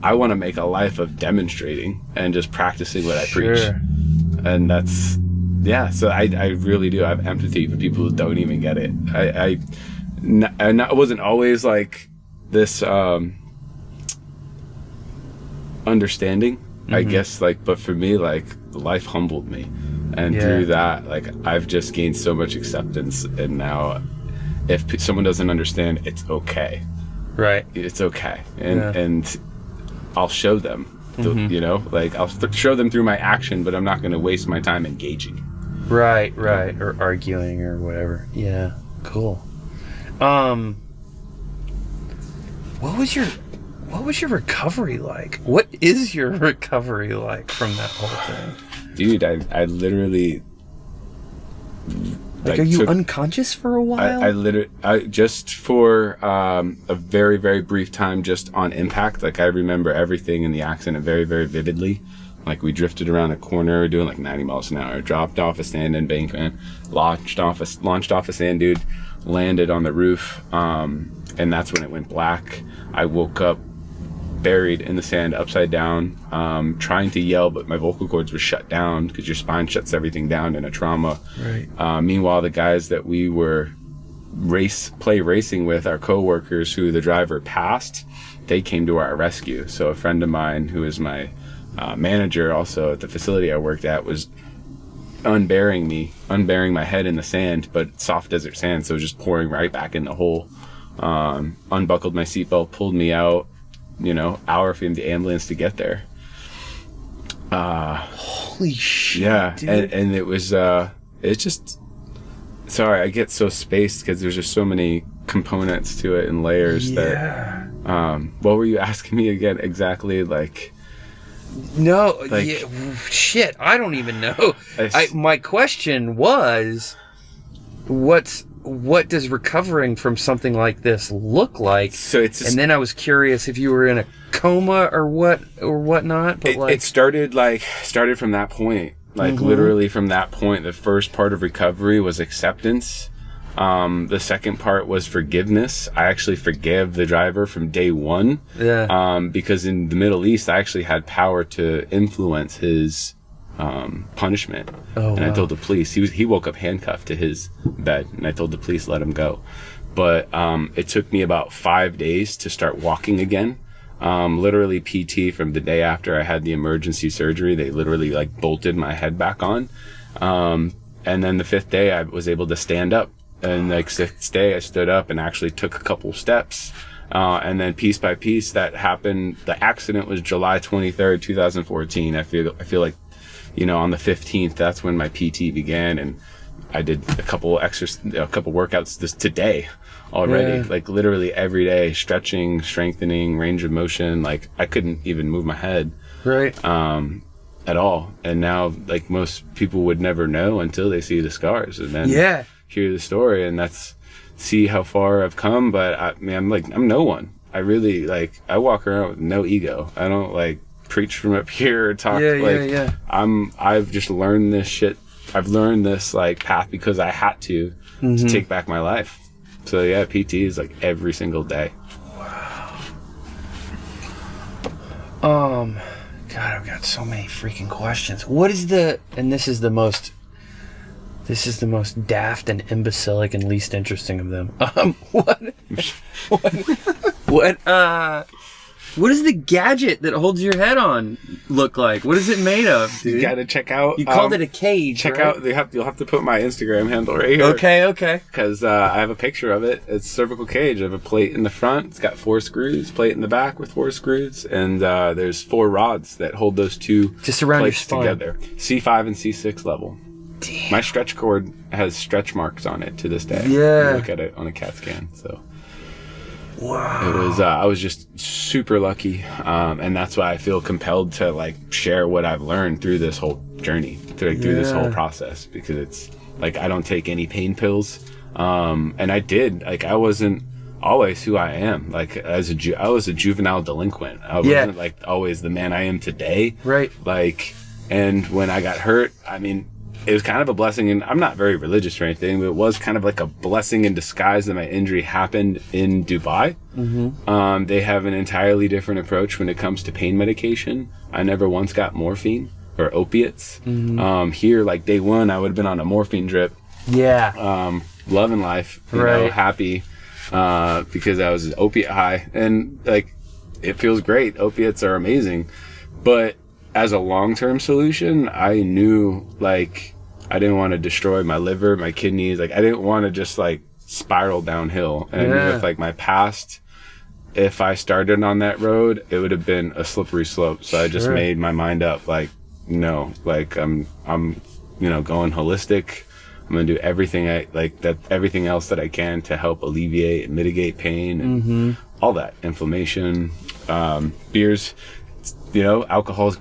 want to make a life of demonstrating and just practicing what I preach. And that's so I really do have empathy for people who don't even get it. I wasn't always like this understanding, I guess, but for me, life humbled me, and through that, I've just gained so much acceptance, and now if someone doesn't understand, it's okay. Right. It's okay. And I'll show them, I'll show them through my action, but I'm not going to waste my time engaging. Right. Or arguing or whatever. Yeah. Cool. What was your recovery like? What is your recovery like from that whole thing? Dude, I literally are you unconscious for a while? I just for a very, very brief time, just on impact. I remember everything in the accident very, very vividly. We drifted around a corner doing 90 miles an hour, dropped off a sand embankment, launched off a sand dune, landed on the roof, and that's when it went black. I woke up buried in the sand, upside down, trying to yell, but my vocal cords were shut down because your spine shuts everything down in a trauma. Right. Meanwhile, the guys that we were racing with, our coworkers who the driver passed, they came to our rescue. So a friend of mine who is my manager also at the facility I worked at was unburying my head in the sand, but soft desert sand, so it was just pouring right back in the hole. Unbuckled my seatbelt, pulled me out, hour for the ambulance to get there. Holy shit. Yeah, dude. And it was it's just, sorry, I get so spaced because there's just so many components to it and layers that what were you asking me again exactly? No, shit, I don't even know. My question was, what's what does recovering from something like this look like? So it's just, and then I was curious if you were in a coma or whatnot. But it started from that point. Like literally from that point, the first part of recovery was acceptance. The second part was forgiveness. I actually forgave the driver from day one. Yeah. Because in the Middle East, I actually had power to influence his punishment. Oh, and I told the police, he woke up handcuffed to his bed, and I told the police, let him go. But it took me about 5 days to start walking again. Literally PT from the day after I had the emergency surgery. They literally like bolted my head back on. And then the 5th day I was able to stand up, and like 6th day I stood up and actually took a couple steps. And then piece by piece that happened. The accident was July 23rd, 2014. I feel like, on the 15th, that's when my PT began, and I did a couple workouts today already, like literally every day, stretching, strengthening, range of motion. Like I couldn't even move my head at all. And now, like, most people would never know until they see the scars and then hear the story, and that's see how far I've come. But I'm no one. I really, like, I walk around with no ego. I don't like preach from up here or talk I've just learned this shit. I've learned this like path because I had to take back my life. So yeah, PT is like every single day. Wow. God, I've got so many freaking questions. What is this is the most daft and imbecilic and least interesting of them. What does the gadget that holds your head on look like? What is it made of, dude? You gotta check out. You called it a cage. Check out. You'll have to put my Instagram handle right here. Okay. Because I have a picture of it. It's cervical cage. I have a plate in the front. It's got 4 screws. Plate in the back with 4 screws, and there's 4 rods that hold those two just around plates your spine together. C5 and C6 level. Damn. My stretch cord has stretch marks on it to this day. Yeah. You look at it on a CAT scan. So. Wow. It was. I was just super lucky, and that's why I feel compelled to like share what I've learned through this whole journey, through this whole process, because it's like I don't take any pain pills, and I did. Like I wasn't always who I am. Like I was a juvenile delinquent. I wasn't like always the man I am today. Right. Like, and when I got hurt, I mean, it was kind of a blessing, and I'm not very religious or anything, but it was kind of like a blessing in disguise that my injury happened in Dubai. They have an entirely different approach when it comes to pain medication. I never once got morphine or opiates. Here, like day one, I would have been on a morphine drip. Yeah. Loving life, you know, happy, because I was opiate high, and like it feels great. Opiates are amazing, but as a long-term solution, I knew like I didn't want to destroy my liver, my kidneys. Like I didn't want to just like spiral downhill. And I knew with like my past, if I started on that road, it would have been a slippery slope. So I just made my mind up like, no, like I'm going holistic. I'm gonna do everything everything else that I can to help alleviate and mitigate pain and all that inflammation. Beers. Alcohol is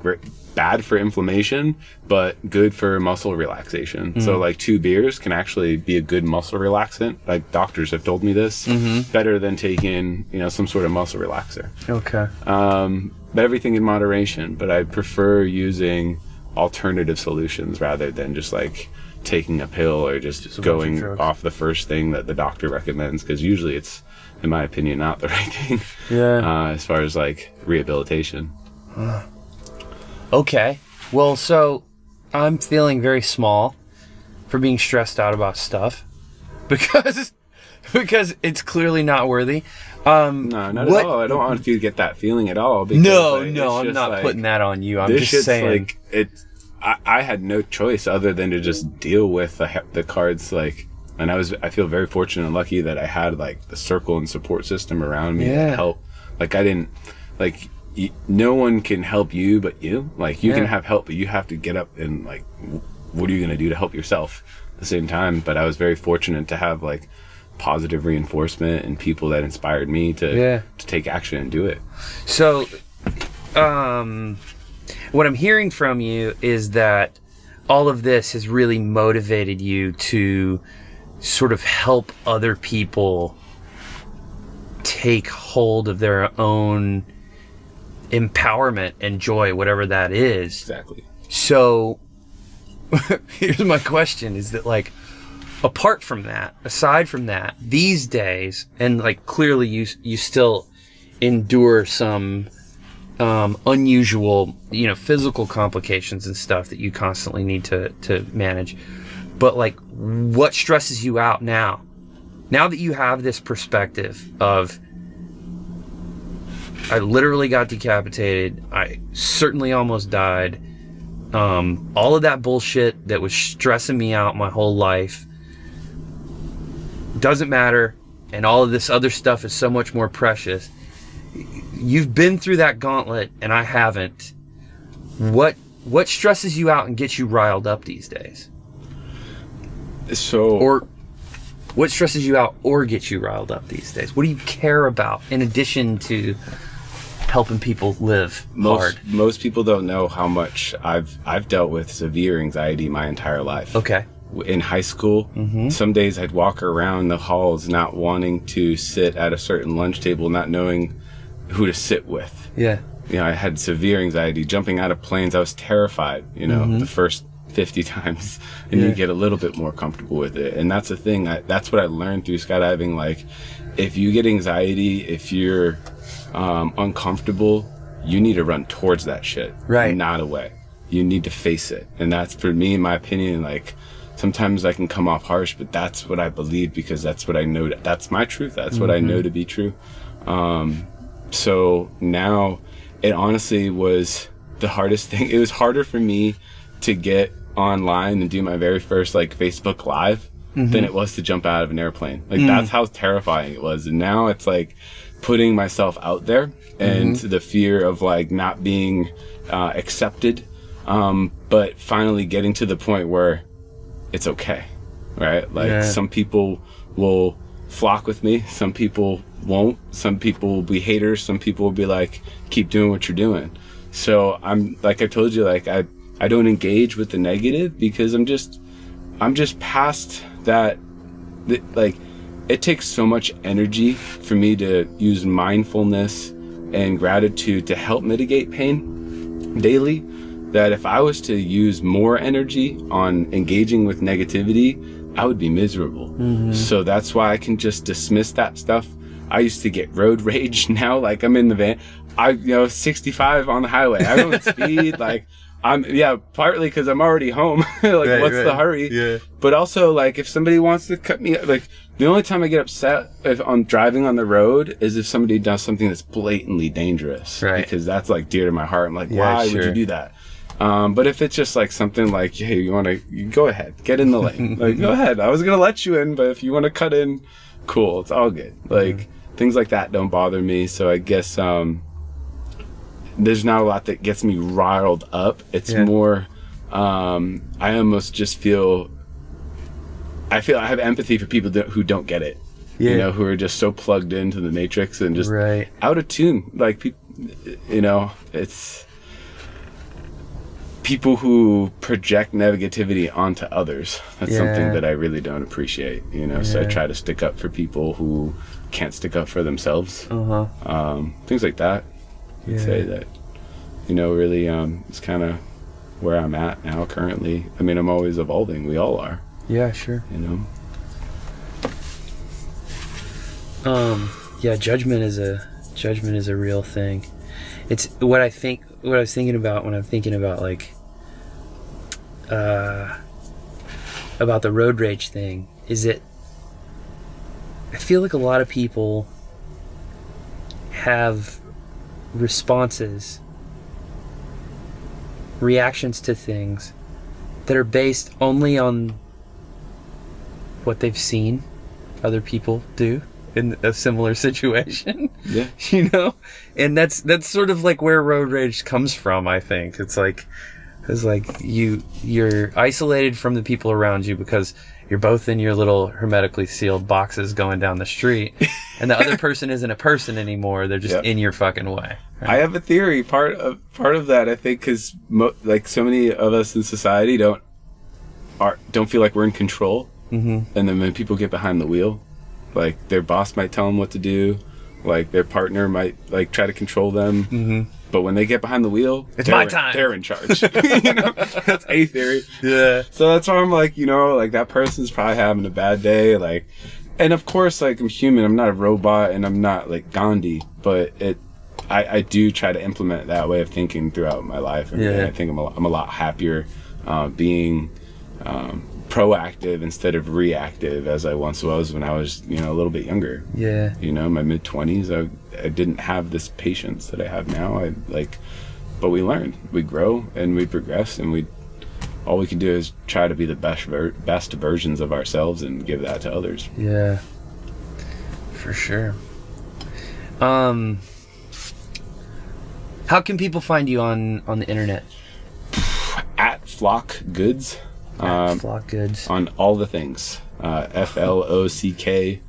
bad for inflammation, but good for muscle relaxation. So like 2 beers can actually be a good muscle relaxant. Like doctors have told me this, better than taking, some sort of muscle relaxer. Okay. But everything in moderation. But I prefer using alternative solutions rather than just like taking a pill or just going off the first thing that the doctor recommends, because usually it's, in my opinion, not the right thing. As far as like rehabilitation. Okay. Well, so I'm feeling very small for being stressed out about stuff because it's clearly not worthy. No, not at all. I don't want you to get that feeling at all. Because, no, I'm not like, putting that on you. I'm just saying. Like, I had no choice other than to just deal with the cards. Like, and I feel very fortunate and lucky that I had like the circle and support system around me to help. Like I didn't like. No one can help you but you. Like you can have help, but you have to get up and like, what are you going to do to help yourself at the same time? But I was very fortunate to have like positive reinforcement and people that inspired me to take action and do it. So, what I'm hearing from you is that all of this has really motivated you to sort of help other people take hold of their own empowerment and joy, whatever that is. Exactly. So here's my question, is that like, apart from that, aside from that, these days, and like clearly you still endure some unusual, physical complications and stuff that you constantly need to manage. But like, what stresses you out now? Now that you have this perspective of, I literally got decapitated, I certainly almost died, all of that bullshit that was stressing me out my whole life doesn't matter, and all of this other stuff is so much more precious. You've been through that gauntlet, and I haven't. What stresses you out and gets you riled up these days? Or what stresses you out or gets you riled up these days? What do you care about in addition to helping people live hard? Most people don't know how much I've dealt with severe anxiety my entire life. Okay. In high school, some days I'd walk around the halls not wanting to sit at a certain lunch table, not knowing who to sit with. Yeah. I had severe anxiety jumping out of planes. I was terrified, the first 50 times, and you get a little bit more comfortable with it. And that's the thing. That's what I learned through skydiving. Like, if you get anxiety, if you're uncomfortable, you need to run towards that shit, right? Not away. You need to face it. And that's, for me, in my opinion, like, sometimes I can come off harsh, but that's what I believe, because that's what I know. That's my truth. That's what I know to be true. So now, it honestly was the hardest thing. It was harder for me to get online and do my very first like Facebook Live than it was to jump out of an airplane. Like that's how terrifying it was. And now it's like putting myself out there and the fear of like not being accepted, but finally getting to the point where it's okay, right? Like some people will flock with me, some people won't, some people will be haters, some people will be like, keep doing what you're doing. So I'm like I told you, like I don't engage with the negative, because I'm just past that. Like, it takes so much energy for me to use mindfulness and gratitude to help mitigate pain daily, that if I was to use more energy on engaging with negativity, I would be miserable. So that's why I can just dismiss that stuff. I used to get road rage. Now, like, I'm in the van, 65 on the highway, I don't speed, like, partly because I'm already home. Like, what's the hurry? Yeah. But also, like, if somebody wants to cut me, like, the only time I get upset if I'm driving on the road is if somebody does something that's blatantly dangerous. Right. Because that's, like, dear to my heart. I'm like, why would you do that? But if it's just, like, something like, hey, you go ahead, get in the lane. Like, go ahead. I was going to let you in, but if you want to cut in, cool. It's all good. Like, things like that don't bother me. So I guess, there's not a lot that gets me riled up. It's more, I almost just I have empathy for people who don't get it. Who are just so plugged into the matrix and just out of tune. Like, people, it's people who project negativity onto others. That's something that I really don't appreciate, so I try to stick up for people who can't stick up for themselves. Things like that. I'd say that, really, it's kind of where I'm at now currently. I mean, I'm always evolving. We all are. Yeah, sure. Judgment is a real thing. It's what I was thinking about when I'm thinking about, like, about the road rage thing, is that I feel like a lot of people have reactions to things that are based only on what they've seen other people do in a similar situation. And that's sort of like where road rage comes from. I think it's like you're isolated from the people around you because you're both in your little hermetically sealed boxes going down the street, and the other person isn't a person anymore. They're just in your fucking way. Right? I have a theory. Part of that, I think, because like so many of us in society don't feel like we're in control And then when people get behind the wheel, like their boss might tell them what to do, like their partner might like try to control them. But when they get behind the wheel, it's my time. They're in charge. You know, that's a theory. Yeah. So that's why I'm like, you know, like that person's probably having a bad day. Like, and of course, like I'm human. I'm not a robot, and I'm not like Gandhi. But I do try to implement that way of thinking throughout my life. And I think I'm a lot happier being proactive instead of reactive as I once was when I was, you know, a little bit younger. Yeah. You know, my mid-20s, I didn't have this patience that I have now. But we learn, we grow, and we progress, and all we can do is try to be the best versions of ourselves and give that to others. Yeah. For sure. How can people find you on the internet? At Flock Goods. Flock Goods. On all the things. FLOCK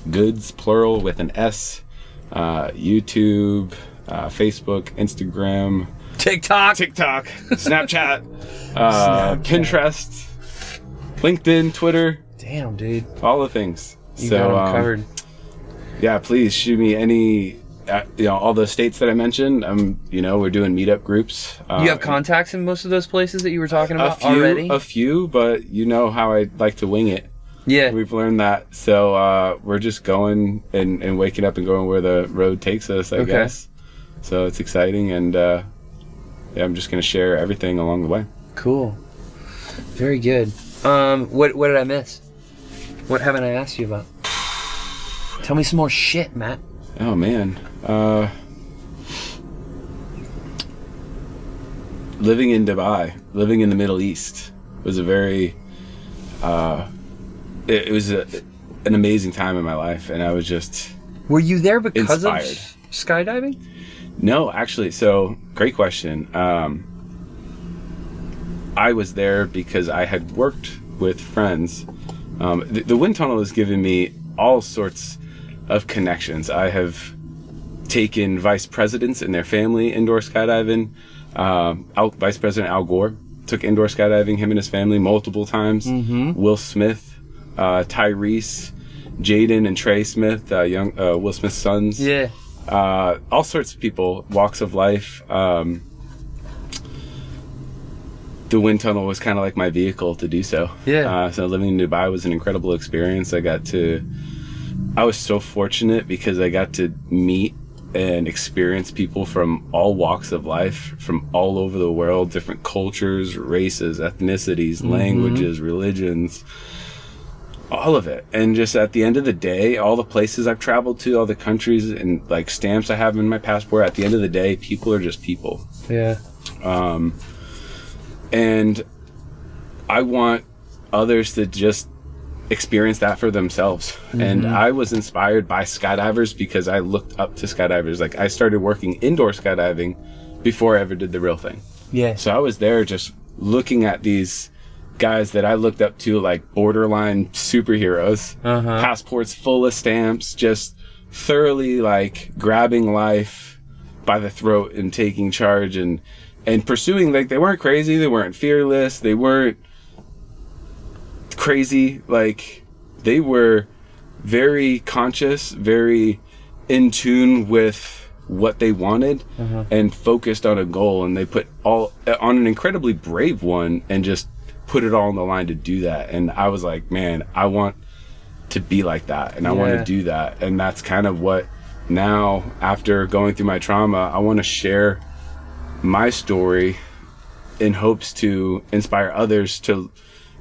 Goods, plural with an S. YouTube, Facebook, Instagram, TikTok, Snapchat, Pinterest, LinkedIn, Twitter. Damn, dude. All the things. You got them covered. Yeah, please shoot me any... you know, all the states that I mentioned, you know, we're doing meetup groups. You have contacts in most of those places that you were talking about already? A few, but you know how I like to wing it. Yeah. We've learned that. So we're just going and waking up and going where the road takes us, I guess. So it's exciting, and I'm just going to share everything along the way. Cool. Very good. What did I miss? What haven't I asked you about? Tell me some more shit, Matt. Oh, man. Living in Dubai, living in the Middle East was a very... it was an amazing time in my life, and I was just... Were you there because inspired. Of skydiving? No, actually. So, great question. I was there because I had worked with friends. The wind tunnel has given me all sorts of connections. I have taken vice presidents and their family indoor skydiving. Vice President Al Gore took indoor skydiving, him and his family, multiple times. Will Smith, Tyrese, Jaden and Trey Smith, young Will Smith's sons. Yeah. All sorts of people, walks of life. The wind tunnel was kind of like my vehicle to do so. Yeah. So living in Dubai was an incredible experience. I was so fortunate because I got to meet and experience people from all walks of life, from all over the world, different cultures, races, ethnicities, languages, religions, all of it. And just at the end of the day, all the places I've traveled to, all the countries and like stamps I have in my passport, at the end of the day, people are just people. Yeah. And I want others to just experience that for themselves. And I was inspired by skydivers because I looked up to skydivers. Like I started working indoor skydiving before I ever did the real thing. Yeah. So I was there just looking at these guys that I looked up to like borderline superheroes, passports full of stamps, just thoroughly like grabbing life by the throat and taking charge and pursuing. Like they weren't crazy, they weren't fearless, they weren't crazy, like they were very conscious, very in tune with what they wanted and focused on a goal, and they put all on an incredibly brave one and just put it all on the line to do that. And I was like, man, I want to be like that, and I want to do that. And that's kind of what now, after going through my trauma, I want to share my story in hopes to inspire others to,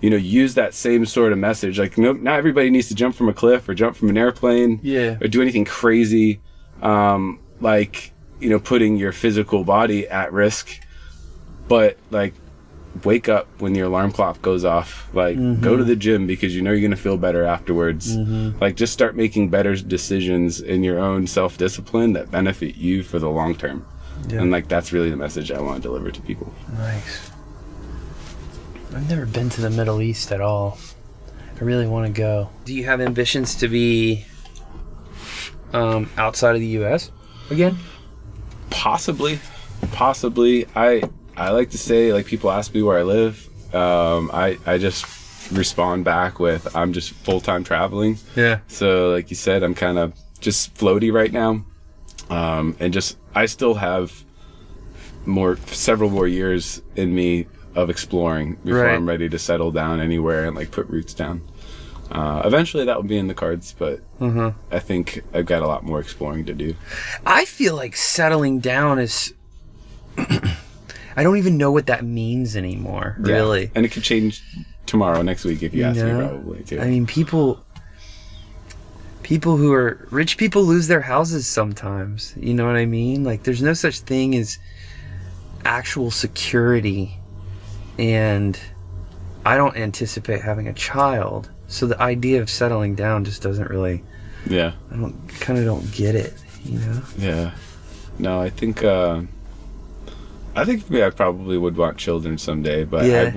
you know, use that same sort of message. Like, no, not everybody needs to jump from a cliff or jump from an airplane, or do anything crazy, like, you know, putting your physical body at risk. But like, wake up when your alarm clock goes off. Like, go to the gym because you know you're gonna feel better afterwards. Like, just start making better decisions in your own self-discipline that benefit you for the long term. And like, that's really the message I want to deliver to people. Nice. I've never been to the Middle East at all. I really want to go. Do you have ambitions to be outside of the U.S. again? Possibly. I like to say, like, people ask me where I live. I just respond back with, I'm just full-time traveling. Yeah. So like you said, I'm kind of just floaty right now. And just, I still have several more years in me of exploring before I'm ready to settle down anywhere and like put roots down. Eventually that will be in the cards, but I think I've got a lot more exploring to do. I feel like settling down is I don't even know what that means anymore, really. Yeah. And it could change tomorrow, next week, if you ask me, probably too. I mean, people who are rich people lose their houses sometimes. You know what I mean? Like, there's no such thing as actual security, and I don't anticipate having a child, so the idea of settling down just doesn't really. Yeah. I don't get it. You know? Yeah. No, I think for me, I probably would want children someday, but I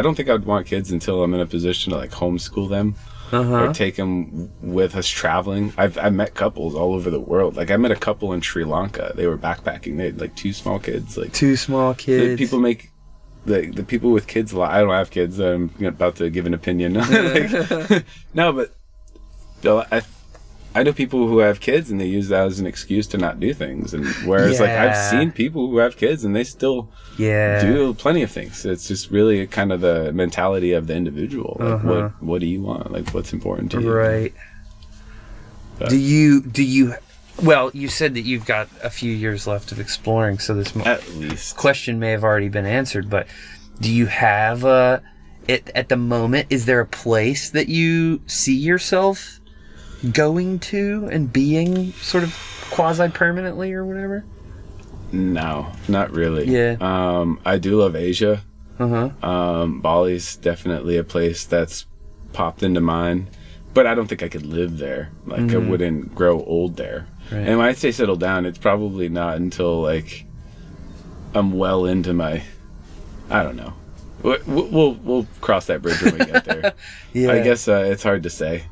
don't think I'd want kids until I'm in a position to like homeschool them or take them with us traveling. I've met couples all over the world. Like, I met a couple in Sri Lanka. They were backpacking. They had like two small kids. People make the people with kids a lot. I don't have kids. I'm about to give an opinion. No, but I know people who have kids and they use that as an excuse to not do things. And whereas like I've seen people who have kids and they still do plenty of things. It's just really kind of the mentality of the individual. Like what do you want? Like, what's important to you? Right. But. Do you well, you said that you've got a few years left of exploring, so this at least question may have already been answered, but do you have at the moment, is there a place that you see yourself going to and being sort of quasi-permanently or whatever? No, not really. Yeah. I do love Asia. Bali's definitely a place that's popped into mind, but I don't think I could live there. Like, I wouldn't grow old there. Right. And when I say settle down, it's probably not until like I'm well into my, I don't know. We'll cross that bridge when we get there. I guess it's hard to say,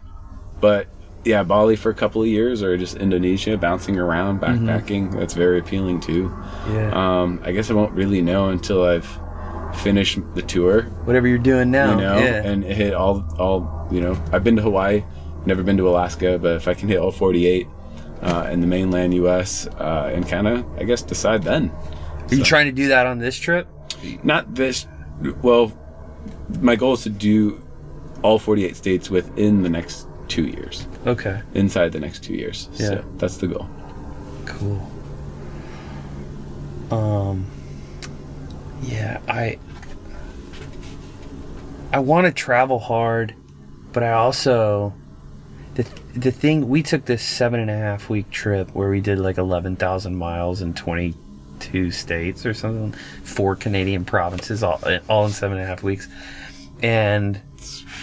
but yeah, Bali for a couple of years, or just Indonesia, bouncing around, backpacking. That's very appealing too. Yeah. I guess I won't really know until I've finished the tour. Whatever you're doing now. And hit all. I've been to Hawaii, never been to Alaska, but if I can hit all 48 in the mainland U.S. And kind of, I guess, decide then. Are you trying to do that on this trip? Not this. Well, my goal is to do all 48 states within the next 2 years. Okay. Inside the next 2 years. Yeah. So that's the goal. Cool. Yeah, I want to travel hard, but I also the thing, we took this 7.5 week trip where we did like 11,000 miles in 22 states or something, 4 Canadian provinces, all in 7.5 weeks, and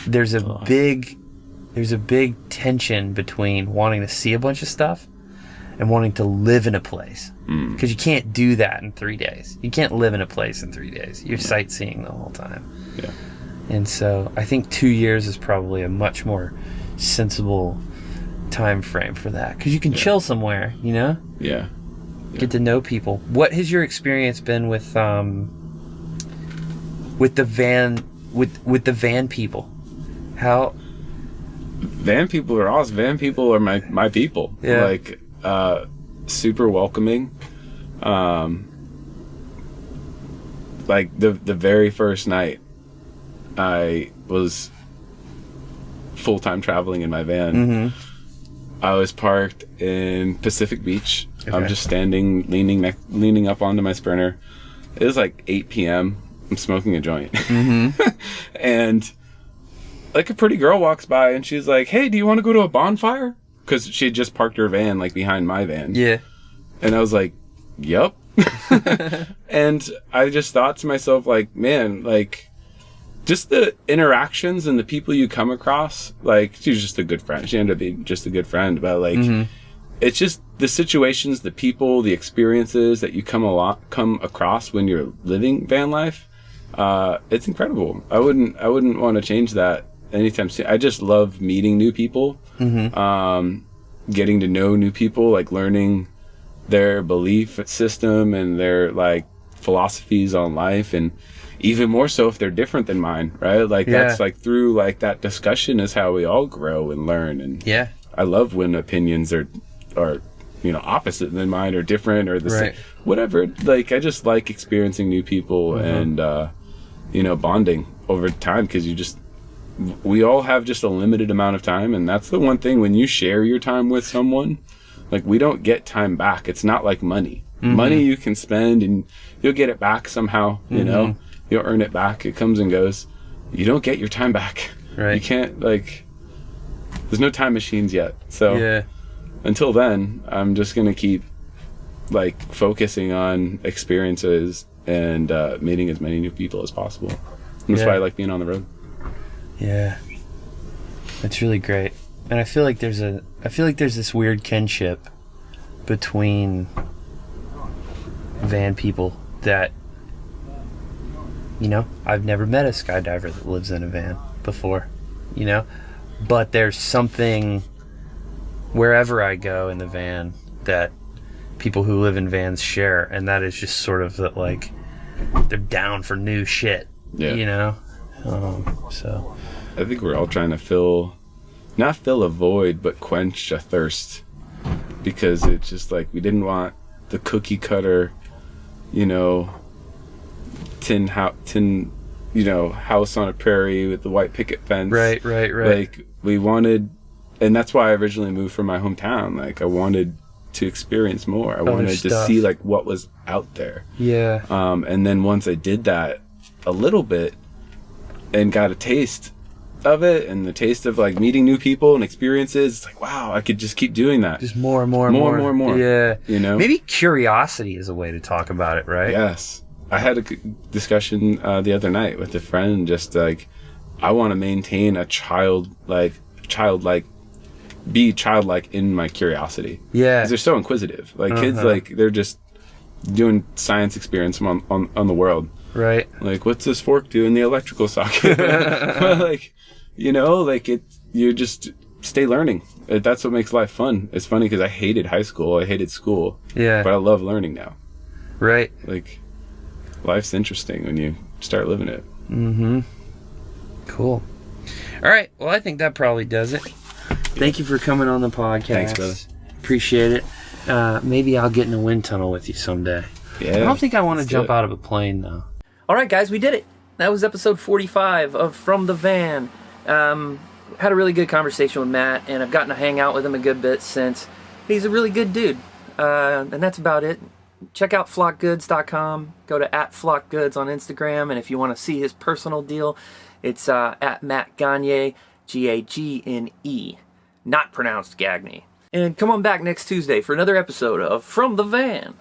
there's a big tension between wanting to see a bunch of stuff and wanting to live in a place, because you can't do that in 3 days. You can't live in a place in 3 days. You're sightseeing the whole time. Yeah. And so I think 2 years is probably a much more sensible time frame for that, because you can chill somewhere, you know? Yeah. Get to know people. What has your experience been with the van people? How? Van people are awesome. Van people are my people. Yeah. Like, super welcoming. Like the very first night I was full-time traveling in my van, I was parked in Pacific Beach. Okay. I'm just standing, leaning up onto my sprinter. It was like 8 p.m. I'm smoking a joint. And like a pretty girl walks by and she's like, "Hey, do you want to go to a bonfire?" Because she had just parked her van like behind my van. Yeah. And I was like, "Yep." And I just thought to myself, like, man, like, just the interactions and the people you come across. Like, she was just a good friend. She ended up being just a good friend, but like, it's just the situations, the people, the experiences that you come across when you're living van life. It's incredible. I wouldn't want to change that anytime soon. I just love meeting new people, getting to know new people, like learning their belief system and their like philosophies on life. And even more so if they're different than mine, right? Like that's like through like that discussion is how we all grow and learn. And I love when opinions are opposite than mine or different or the same, whatever. Like I just like experiencing new people and bonding over time, because we all have just a limited amount of time, and that's the one thing when you share your time with someone, like we don't get time back. It's not like money. Money you can spend and you'll get it back somehow, you'll earn it back. It comes and goes. You don't get your time back. Right. You can't, like, there's no time machines yet. So until then, I'm just going to keep like focusing on experiences and meeting as many new people as possible. And that's why I like being on the road. Yeah. That's really great. And I feel like there's this weird kinship between van people that, I've never met a skydiver that lives in a van before, but there's something wherever I go in the van that people who live in vans share, and that is just sort of that, like, they're down for new shit, so I think we're all trying to not fill a void, but quench a thirst, because it's just like we didn't want the cookie cutter, tin house on a prairie with the white picket fence. Right. Like we wanted, and that's why I originally moved from my hometown. Like I wanted to experience more. I wanted to see like what was out there. Yeah. And then once I did that a little bit and got a taste of it, and the taste of like meeting new people and experiences, it's like, wow, I could just keep doing that. Just more and more. Yeah. Maybe curiosity is a way to talk about it, right? Yes. I had a discussion the other night with a friend, just like, I want to maintain be childlike in my curiosity. Yeah. Because they're so inquisitive. Like kids, like they're just doing science experiments on the world. Right. Like, what's this fork do in the electrical socket? Like, you just stay learning. That's what makes life fun. It's funny because I hated high school. I hated school. Yeah. But I love learning now. Right. Like, life's interesting when you start living it. Mm-hmm. Cool. All right. Well, I think that probably does it. Thank you for coming on the podcast. Thanks, brother. Appreciate it. Maybe I'll get in a wind tunnel with you someday. Yeah. I don't think I want to jump out of a plane, though. All right, guys, we did it. That was episode 45 of From the Van. Had a really good conversation with Matt, and I've gotten to hang out with him a good bit since. He's a really good dude. And that's about it. Check out flockgoods.com. Go to @flockgoods on Instagram, and if you want to see his personal deal, it's at Matt Gagne, Gagne. Not pronounced Gagne. And come on back next Tuesday for another episode of From the Van.